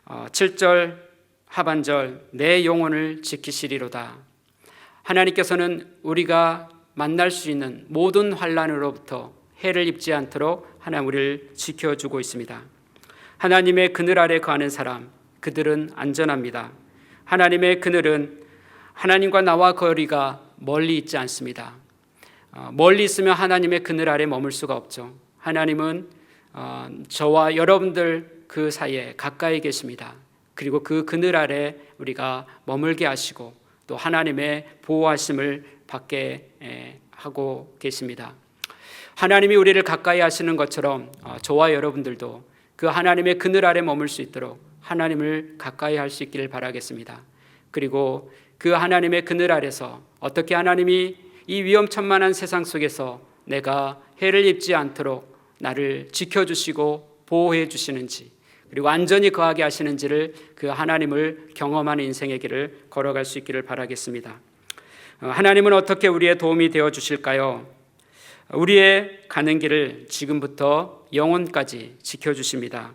7절 하반절 내 영혼을 지키시리로다. 하나님께서는 우리가 만날 수 있는 모든 환난으로부터 해를 입지 않도록 하나님 우리를 지켜주고 있습니다. 하나님의 그늘 아래 거하는 사람, 그들은 안전합니다. 하나님의 그늘은 하나님과 나와 거리가 멀리 있지 않습니다. 멀리 있으면 하나님의 그늘 아래 머물 수가 없죠. 하나님은 저와 여러분들 그 사이에 가까이 계십니다. 그리고 그 그늘 아래 우리가 머물게 하시고 또 하나님의 보호하심을 받게 하고 계십니다. 하나님이 우리를 가까이 하시는 것처럼 저와 여러분들도 그 하나님의 그늘 아래 머물 수 있도록 하나님을 가까이 할 수 있기를 바라겠습니다. 그리고 그 하나님의 그늘 아래서 어떻게 하나님이 이 위험천만한 세상 속에서 내가 해를 입지 않도록 나를 지켜주시고 보호해 주시는지, 그리고 안전히 거하게 하시는지를 그 하나님을 경험하는 인생의 길을 걸어갈 수 있기를 바라겠습니다. 하나님은 어떻게 우리의 도움이 되어 주실까요? 우리의 가는 길을 지금부터 영혼까지 지켜주십니다.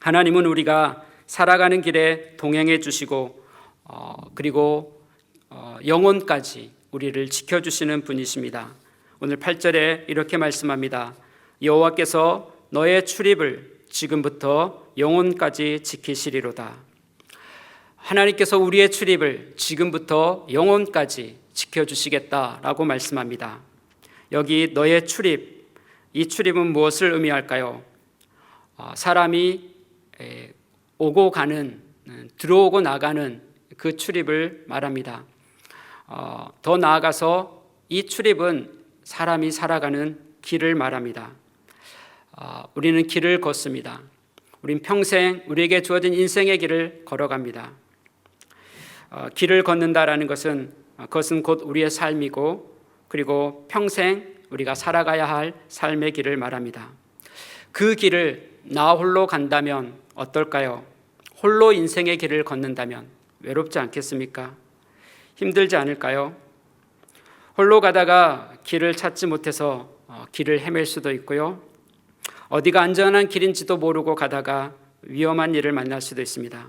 하나님은 우리가 살아가는 길에 동행해 주시고 그리고 영혼까지 우리를 지켜주시는 분이십니다. 오늘 8절에 이렇게 말씀합니다. 여호와께서 너의 출입을 지금부터 영혼까지 지키시리로다. 하나님께서 우리의 출입을 지금부터 영혼까지 지켜주시겠다라고 말씀합니다. 여기 너의 출입, 이 출입은 무엇을 의미할까요? 사람이 오고 가는, 들어오고 나가는 그 출입을 말합니다. 더 나아가서 이 출입은 사람이 살아가는 길을 말합니다. 우리는 길을 걷습니다. 우린 평생 우리에게 주어진 인생의 길을 걸어갑니다. 길을 걷는다라는 것은 그것은 곧 우리의 삶이고 그리고 평생 우리가 살아가야 할 삶의 길을 말합니다. 그 길을 나 홀로 간다면 어떨까요? 홀로 인생의 길을 걷는다면 외롭지 않겠습니까? 힘들지 않을까요? 홀로 가다가 길을 찾지 못해서 길을 헤맬 수도 있고요. 어디가 안전한 길인지도 모르고 가다가 위험한 일을 만날 수도 있습니다.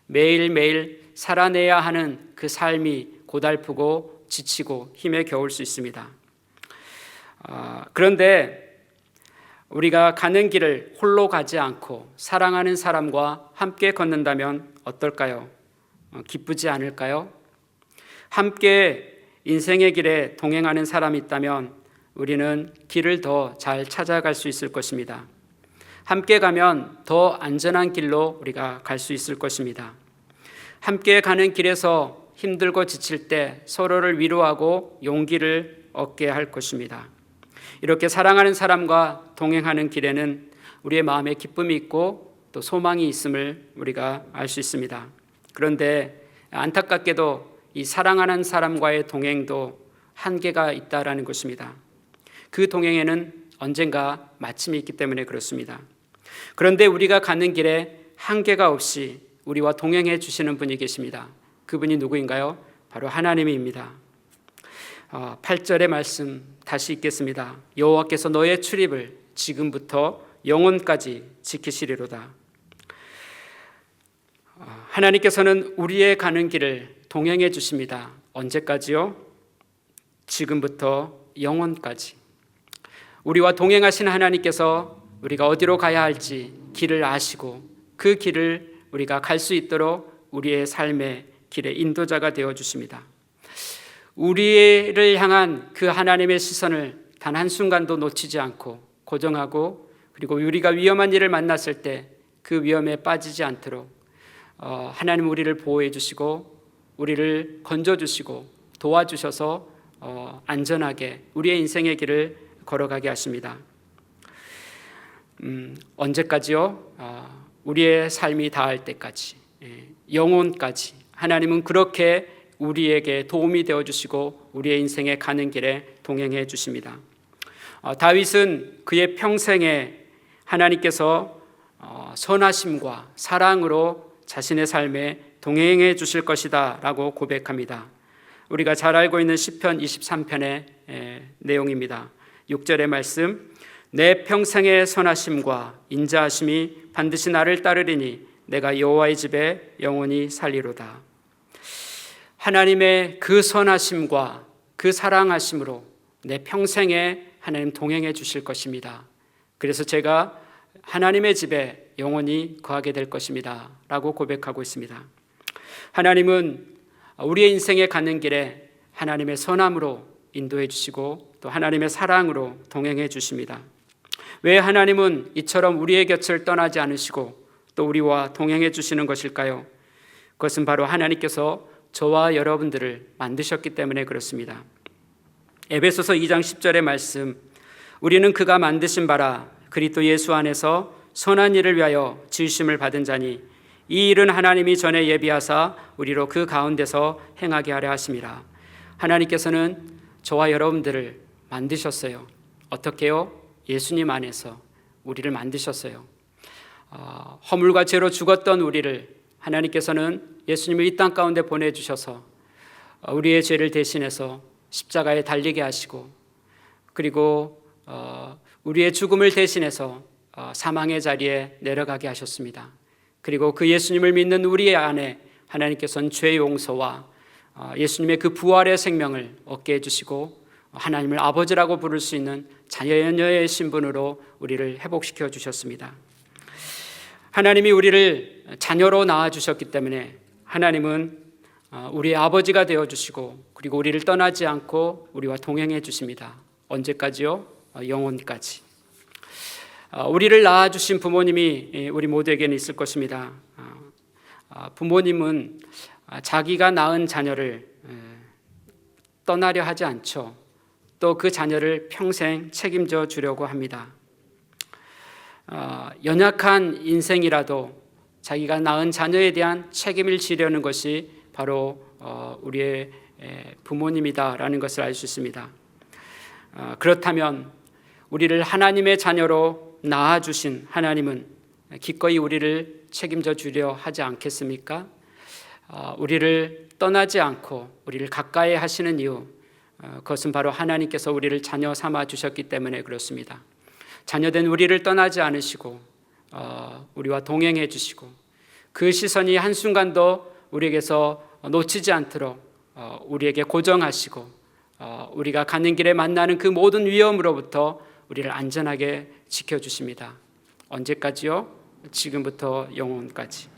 매일매일 살아내야 하는 그 삶이 고달프고 지치고 힘에 겨울 수 있습니다. 그런데 우리가 가는 길을 홀로 가지 않고 사랑하는 사람과 함께 걷는다면 어떨까요? 기쁘지 않을까요? 함께 인생의 길에 동행하는 사람이 있다면 우리는 길을 더 잘 찾아갈 수 있을 것입니다. 함께 가면 더 안전한 길로 우리가 갈 수 있을 것입니다. 함께 가는 길에서 힘들고 지칠 때 서로를 위로하고 용기를 얻게 할 것입니다. 이렇게 사랑하는 사람과 동행하는 길에는 우리의 마음에 기쁨이 있고 또 소망이 있음을 우리가 알 수 있습니다. 그런데 안타깝게도 이 사랑하는 사람과의 동행도 한계가 있다라는 것입니다. 그 동행에는 언젠가 마침이 있기 때문에 그렇습니다. 그런데 우리가 가는 길에 한계가 없이 우리와 동행해 주시는 분이 계십니다. 그분이 누구인가요? 바로 하나님입니다. 8절의 말씀 다시 읽겠습니다. 여호와께서 너의 출입을 지금부터 영원까지 지키시리로다. 하나님께서는 우리의 가는 길을 동행해 주십니다. 언제까지요? 지금부터 영원까지. 우리와 동행하신 하나님께서 우리가 어디로 가야 할지 길을 아시고 그 길을 우리가 갈 수 있도록 우리의 삶의 길의 인도자가 되어 주십니다. 우리를 향한 그 하나님의 시선을 단 한순간도 놓치지 않고 고정하고, 그리고 우리가 위험한 일을 만났을 때 그 위험에 빠지지 않도록 하나님 우리를 보호해 주시고 우리를 건져주시고 도와주셔서 안전하게 우리의 인생의 길을 걸어가게 하십니다. 언제까지요? 우리의 삶이 다할 때까지, 영혼까지. 하나님은 그렇게 우리에게 도움이 되어주시고 우리의 인생에 가는 길에 동행해 주십니다. 다윗은 그의 평생에 하나님께서 선하심과 사랑으로 자신의 삶에 동행해 주실 것이다 라고 고백합니다. 우리가 잘 알고 있는 시편 23편의 내용입니다. 6절의 말씀, 내 평생의 선하심과 인자하심이 반드시 나를 따르리니 내가 여호와의 집에 영원히 살리로다. 하나님의 그 선하심과 그 사랑하심으로 내 평생에 하나님 동행해 주실 것입니다. 그래서 제가 하나님의 집에 영원히 거하게 될 것입니다 라고 고백하고 있습니다. 하나님은 우리의 인생에 가는 길에 하나님의 선함으로 인도해 주시고 또 하나님의 사랑으로 동행해 주십니다. 왜 하나님은 이처럼 우리의 곁을 떠나지 않으시고 또 우리와 동행해 주시는 것일까요? 그것은 바로 하나님께서 저와 여러분들을 만드셨기 때문에 그렇습니다. 에베소서 2장 10절의 말씀, 우리는 그가 만드신 바라 그리스도 예수 안에서 선한 일을 위하여 지으심을 받은 자니 이 일은 하나님이 전에 예비하사 우리로 그 가운데서 행하게 하려 하심이라. 하나님께서는 저와 여러분들을 만드셨어요. 어떻게요? 예수님 안에서 우리를 만드셨어요. 허물과 죄로 죽었던 우리를 하나님께서는 예수님을 이 땅 가운데 보내주셔서 우리의 죄를 대신해서 십자가에 달리게 하시고, 그리고 우리의 죽음을 대신해서 사망의 자리에 내려가게 하셨습니다. 그리고 그 예수님을 믿는 우리 안에 하나님께서는 죄 용서와 예수님의 그 부활의 생명을 얻게 해주시고 하나님을 아버지라고 부를 수 있는 자녀의 신분으로 우리를 회복시켜 주셨습니다. 하나님이 우리를 자녀로 낳아주셨기 때문에 하나님은 우리의 아버지가 되어주시고 그리고 우리를 떠나지 않고 우리와 동행해 주십니다. 언제까지요? 영원까지. 우리를 낳아주신 부모님이 우리 모두에게는 있을 것입니다. 부모님은 자기가 낳은 자녀를 떠나려 하지 않죠. 또 그 자녀를 평생 책임져 주려고 합니다. 연약한 인생이라도 자기가 낳은 자녀에 대한 책임을 지려는 것이 바로 우리의 부모님이다라는 것을 알 수 있습니다. 그렇다면 우리를 하나님의 자녀로 낳아주신 하나님은 기꺼이 우리를 책임져 주려 하지 않겠습니까? 우리를 떠나지 않고 우리를 가까이 하시는 이유, 그것은 바로 하나님께서 우리를 자녀 삼아 주셨기 때문에 그렇습니다. 자녀된 우리를 떠나지 않으시고 우리와 동행해 주시고 그 시선이 한순간도 우리에게서 놓치지 않도록 우리에게 고정하시고 우리가 가는 길에 만나는 그 모든 위험으로부터 우리를 안전하게 지켜주십니다. 언제까지요? 지금부터 영원까지.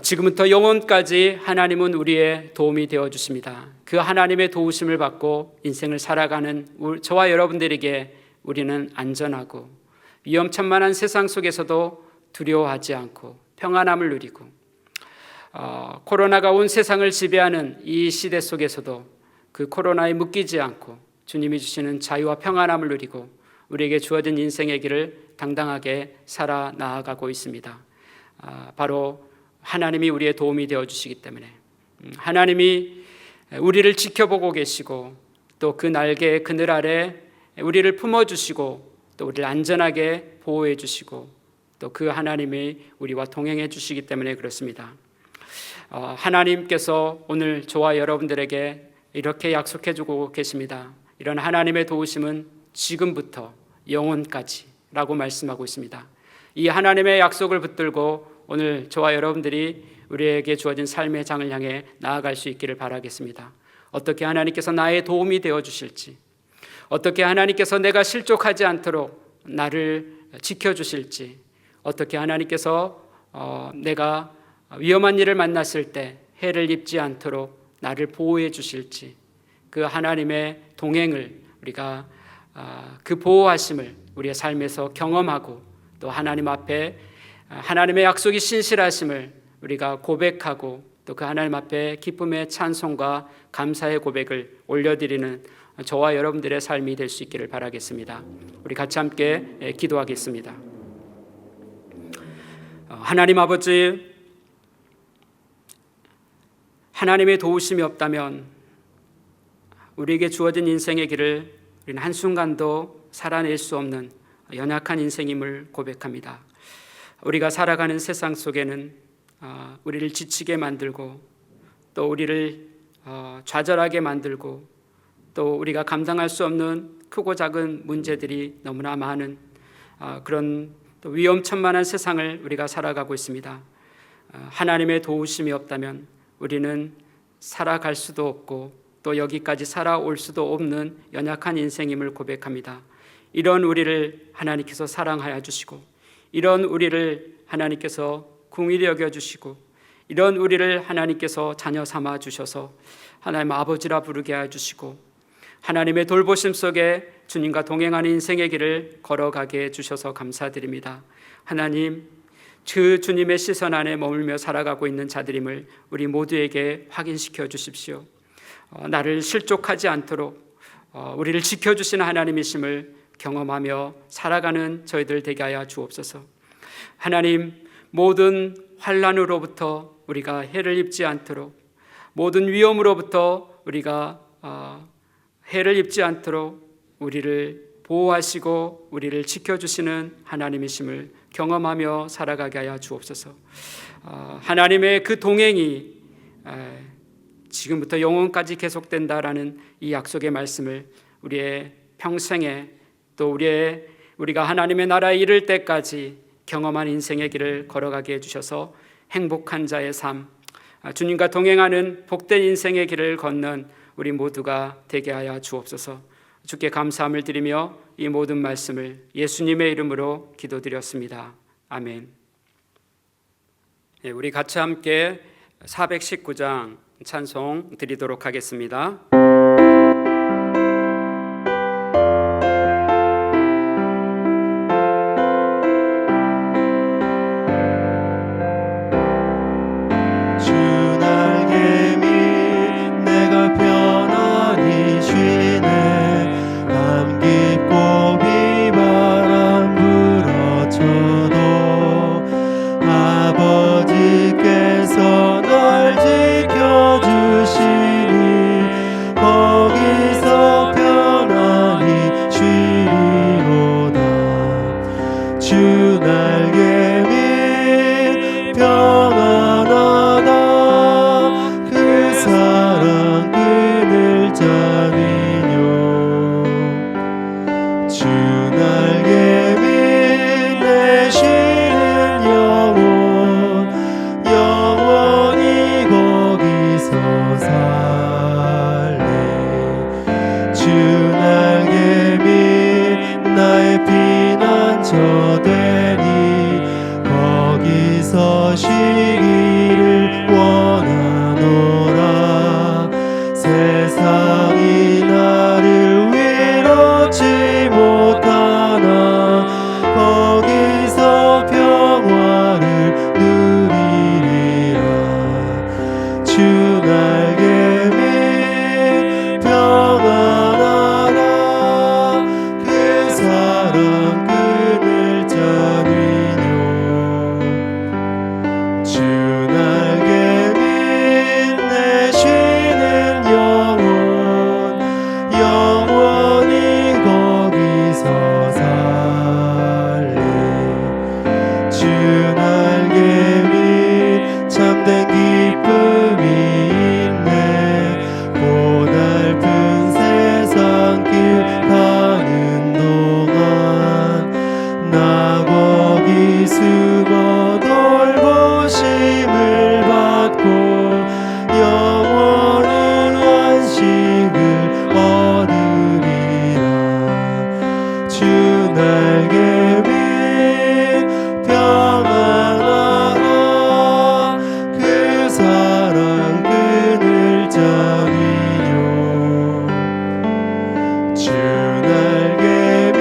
지금부터 영원까지 하나님은 우리의 도움이 되어주십니다. 그 하나님의 도우심을 받고 인생을 살아가는 저와 여러분들에게 우리는 안전하고 위험천만한 세상 속에서도 두려워하지 않고 평안함을 누리고 코로나가 온 세상을 지배하는 이 시대 속에서도 그 코로나에 묶이지 않고 주님이 주시는 자유와 평안함을 누리고 우리에게 주어진 인생의 길을 당당하게 살아 나아가고 있습니다. 바로 하나님이 우리의 도움이 되어주시기 때문에 하나님이 우리를 지켜보고 계시고 또 그 날개 그늘 아래 우리를 품어주시고 또 우리를 안전하게 보호해 주시고 또 그 하나님이 우리와 동행해 주시기 때문에 그렇습니다. 하나님께서 오늘 저와 여러분들에게 이렇게 약속해 주고 계십니다. 이런 하나님의 도우심은 지금부터 영원까지 라고 말씀하고 있습니다. 이 하나님의 약속을 붙들고 오늘 저와 여러분들이 우리에게 주어진 삶의 장을 향해 나아갈 수 있기를 바라겠습니다. 어떻게 하나님께서 나의 도움이 되어 주실지, 어떻게 하나님께서 내가 실족하지 않도록 나를 지켜주실지, 어떻게 하나님께서 내가 위험한 일을 만났을 때 해를 입지 않도록 나를 보호해 주실지, 그 하나님의 동행을 우리가 그 보호하심을 우리의 삶에서 경험하고 또 하나님 앞에 하나님의 약속이 신실하심을 우리가 고백하고 또 그 하나님 앞에 기쁨의 찬송과 감사의 고백을 올려드리는 저와 여러분들의 삶이 될 수 있기를 바라겠습니다. 우리 같이 함께 기도하겠습니다. 하나님 아버지, 하나님의 도우심이 없다면 우리에게 주어진 인생의 길을 우리는 한순간도 살아낼 수 없는 연약한 인생임을 고백합니다. 우리가 살아가는 세상 속에는 우리를 지치게 만들고 또 우리를 좌절하게 만들고 또 우리가 감당할 수 없는 크고 작은 문제들이 너무나 많은 그런 또 위험천만한 세상을 우리가 살아가고 있습니다. 하나님의 도우심이 없다면 우리는 살아갈 수도 없고 또 여기까지 살아올 수도 없는 연약한 인생임을 고백합니다. 이런 우리를 하나님께서 사랑하여 주시고 이런 우리를 하나님께서 긍휼히 여겨주시고 이런 우리를 하나님께서 자녀 삼아 주셔서 하나님 아버지라 부르게 해주시고 하나님의 돌보심 속에 주님과 동행하는 인생의 길을 걸어가게 해주셔서 감사드립니다. 하나님, 그 주님의 시선 안에 머물며 살아가고 있는 자들임을 우리 모두에게 확인시켜 주십시오. 나를 실족하지 않도록 우리를 지켜주시는 하나님이심을 경험하며 살아가는 저희들 되게 하여 주옵소서. 하나님, 모든 환난으로부터 우리가 해를 입지 않도록, 모든 위험으로부터 우리가 해를 입지 않도록 우리를 보호하시고 우리를 지켜주시는 하나님이심을 경험하며 살아가게 하여 주옵소서. 하나님의 그 동행이 지금부터 영원까지 계속된다라는 이 약속의 말씀을 우리의 평생에 또 우리가 하나님의 나라에 이를 때까지 경험한 인생의 길을 걸어가게 해주셔서 행복한 자의 삶, 주님과 동행하는 복된 인생의 길을 걷는 우리 모두가 되게 하여 주옵소서. 주께 감사함을 드리며 이 모든 말씀을 예수님의 이름으로 기도드렸습니다. 아멘. 우리 같이 함께 419장 찬송 드리도록 하겠습니다. 세상이 나를 위로치 못하나 거기서 평화를 누리리라. 주 날개 밑 평안하라. 그 사랑 그늘 자리뇨. 주 복된 기쁨이 있네. 고달픈 세상 길 가는 동안 나 거기 숨어 돌보심을 받고 영원한 안식을 얻으리라. 주 날개 밑 평안하라. 그 사랑 끈을 잡으려. 주 날개 밑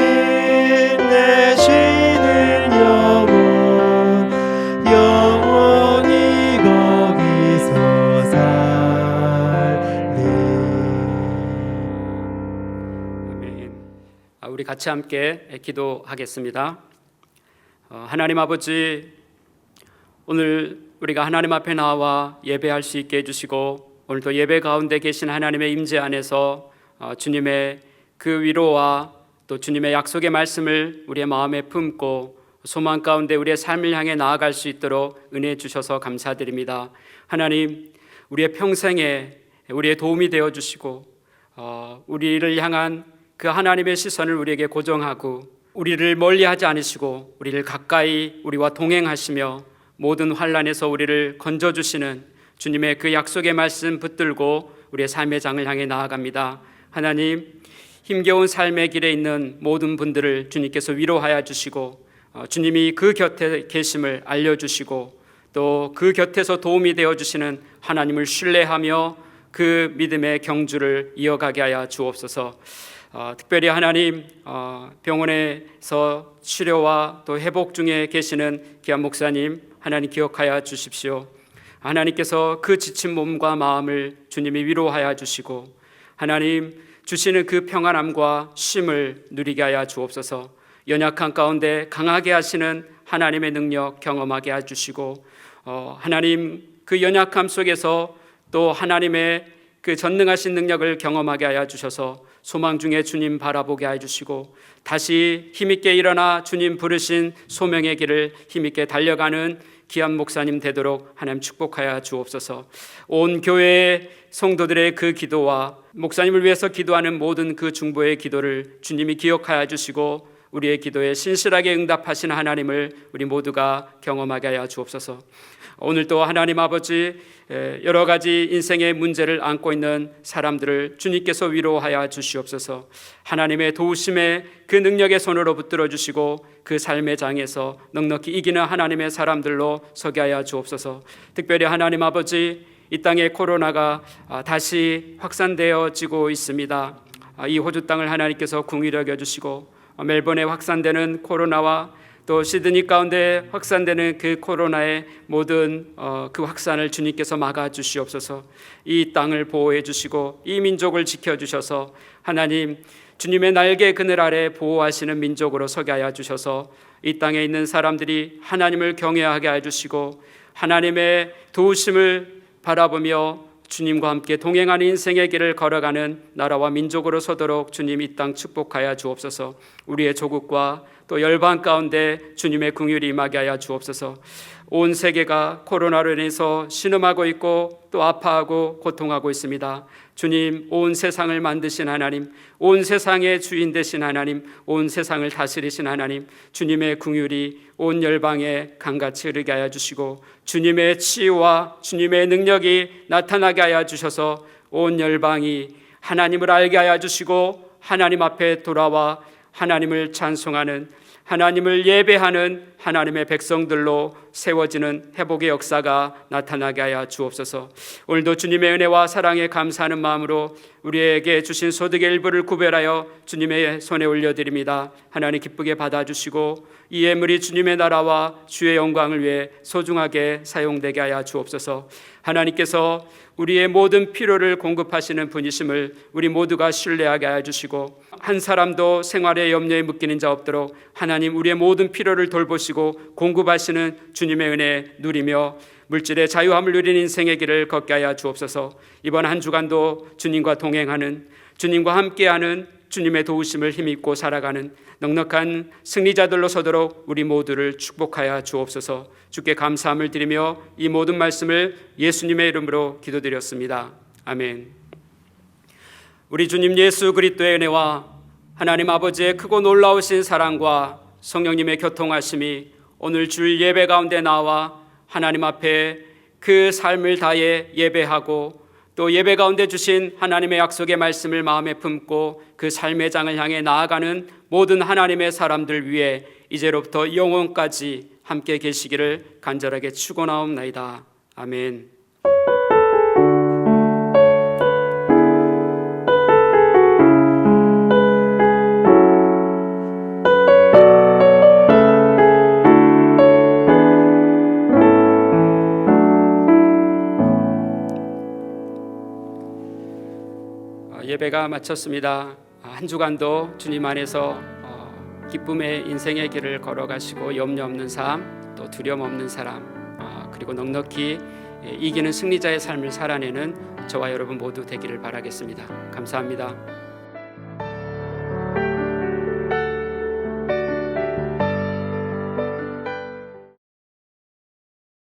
내 쉬는 영혼 영원히 거기서 살리. 아멘. 우리 같이 함께 기도하겠습니다. 하나님 아버지, 오늘 우리가 하나님 앞에 나와 예배할 수 있게 해주시고 오늘도 예배 가운데 계신 하나님의 임재 안에서 주님의 그 위로와 또 주님의 약속의 말씀을 우리의 마음에 품고 소망 가운데 우리의 삶을 향해 나아갈 수 있도록 은혜 주셔서 감사드립니다. 하나님, 우리의 평생에 우리의 도움이 되어 주시고 우리를 향한 그 하나님의 시선을 우리에게 고정하고 우리를 멀리하지 않으시고 우리를 가까이 우리와 동행하시며 모든 환난에서 우리를 건져주시는 주님의 그 약속의 말씀 붙들고 우리의 삶의 장을 향해 나아갑니다. 하나님, 힘겨운 삶의 길에 있는 모든 분들을 주님께서 위로하여 주시고 주님이 그 곁에 계심을 알려주시고 또 그 곁에서 도움이 되어주시는 하나님을 신뢰하며 그 믿음의 경주를 이어가게 하여 주옵소서. 특별히 하나님, 병원에서 치료와 또 회복 중에 계시는 귀한 목사님 하나님 기억하여 주십시오. 하나님께서 그 지친 몸과 마음을 주님이 위로하여 주시고 하나님 주시는 그 평안함과 쉼을 누리게 하여 주옵소서. 연약한 가운데 강하게 하시는 하나님의 능력 경험하게 해주시고 하나님 그 연약함 속에서 또 하나님의 그 전능하신 능력을 경험하게 하여 주셔서 소망 중에 주님 바라보게 해주시고 다시 힘있게 일어나 주님 부르신 소명의 길을 힘있게 달려가는 귀한 목사님 되도록 하나님 축복하여 주옵소서. 온 교회의 성도들의 그 기도와 목사님을 위해서 기도하는 모든 그 중보의 기도를 주님이 기억하여 주시고 우리의 기도에 신실하게 응답하신 하나님을 우리 모두가 경험하게 하여 주옵소서. 오늘 또 하나님 아버지 여러 가지 인생의 문제를 안고 있는 사람들을 주님께서 위로하여 주시옵소서. 하나님의 도우심의 그 능력의 손으로 붙들어 주시고 그 삶의 장에서 넉넉히 이기는 하나님의 사람들로 서게 하여 주옵소서. 특별히 하나님 아버지, 이 땅에 코로나가 다시 확산되어지고 있습니다. 이 호주 땅을 하나님께서 긍휼히 여겨 주시고 멜번에 확산되는 코로나와 또 시드니 가운데 확산되는 그 코로나의 모든 그 확산을 주님께서 막아 주시옵소서. 이 땅을 보호해 주시고 이 민족을 지켜 주셔서 하나님 주님의 날개 그늘 아래 보호하시는 민족으로 서게 하여 주셔서 이 땅에 있는 사람들이 하나님을 경외하게 해 주시고 하나님의 도우심을 바라보며 주님과 함께 동행하는 인생의 길을 걸어가는 나라와 민족으로 서도록 주님 이 땅 축복하여 주옵소서. 우리의 조국과 또 열방 가운데 주님의 긍휼이 임하게 하여 주옵소서. 온 세계가 코로나로 인해서 신음하고 있고 또 아파하고 고통하고 있습니다. 주님, 온 세상을 만드신 하나님, 온 세상의 주인 되신 하나님, 온 세상을 다스리신 하나님, 주님의 긍휼이 온 열방에 강같이 흐르게 하여 주시고 주님의 치유와 주님의 능력이 나타나게 하여 주셔서 온 열방이 하나님을 알게 하여 주시고 하나님 앞에 돌아와 하나님을 찬송하는, 하나님을 예배하는 하나님의 백성들로 세워지는 회복의 역사가 나타나게 하여 주옵소서. 오늘도 주님의 은혜와 사랑에 감사하는 마음으로 우리에게 주신 소득의 일부를 구별하여 주님의 손에 올려드립니다. 하나님 기쁘게 받아주시고 이 예물이 주님의 나라와 주의 영광을 위해 소중하게 사용되게 하여 주옵소서. 하나님께서 우리의 모든 필요를 공급하시는 분이심을 우리 모두가 신뢰하게 하여 주시고 한 사람도 생활의 염려에 묶이는 자 없도록 하나님 우리의 모든 필요를 돌보시고 공급하시는 주님의 은혜 누리며 물질의 자유함을 누리는 인생의 길을 걷게 하여 주옵소서. 이번 한 주간도 주님과 동행하는, 주님과 함께하는, 주님의 도우심을 힘입고 살아가는 넉넉한 승리자들로 서도록 우리 모두를 축복하여 주옵소서. 주께 감사함을 드리며 이 모든 말씀을 예수님의 이름으로 기도드렸습니다. 아멘. 우리 주님 예수 그리스도의 은혜와 하나님 아버지의 크고 놀라우신 사랑과 성령님의 교통하심이 오늘 주일 예배 가운데 나와 하나님 앞에 그 삶을 다해 예배하고 또 예배 가운데 주신 하나님의 약속의 말씀을 마음에 품고 그 삶의 장을 향해 나아가는 모든 하나님의 사람들 위해 이제로부터 영원까지 함께 계시기를 간절하게 축원하옵나이다. 아멘. 예배가 마쳤습니다. 한 주간도 주님 안에서 기쁨의 인생의 길을 걸어가시고 염려 없는 삶, 또 두려움 없는 사람, 그리고 넉넉히 이기는 승리자의 삶을 살아내는 저와 여러분 모두 되기를 바라겠습니다. 감사합니다.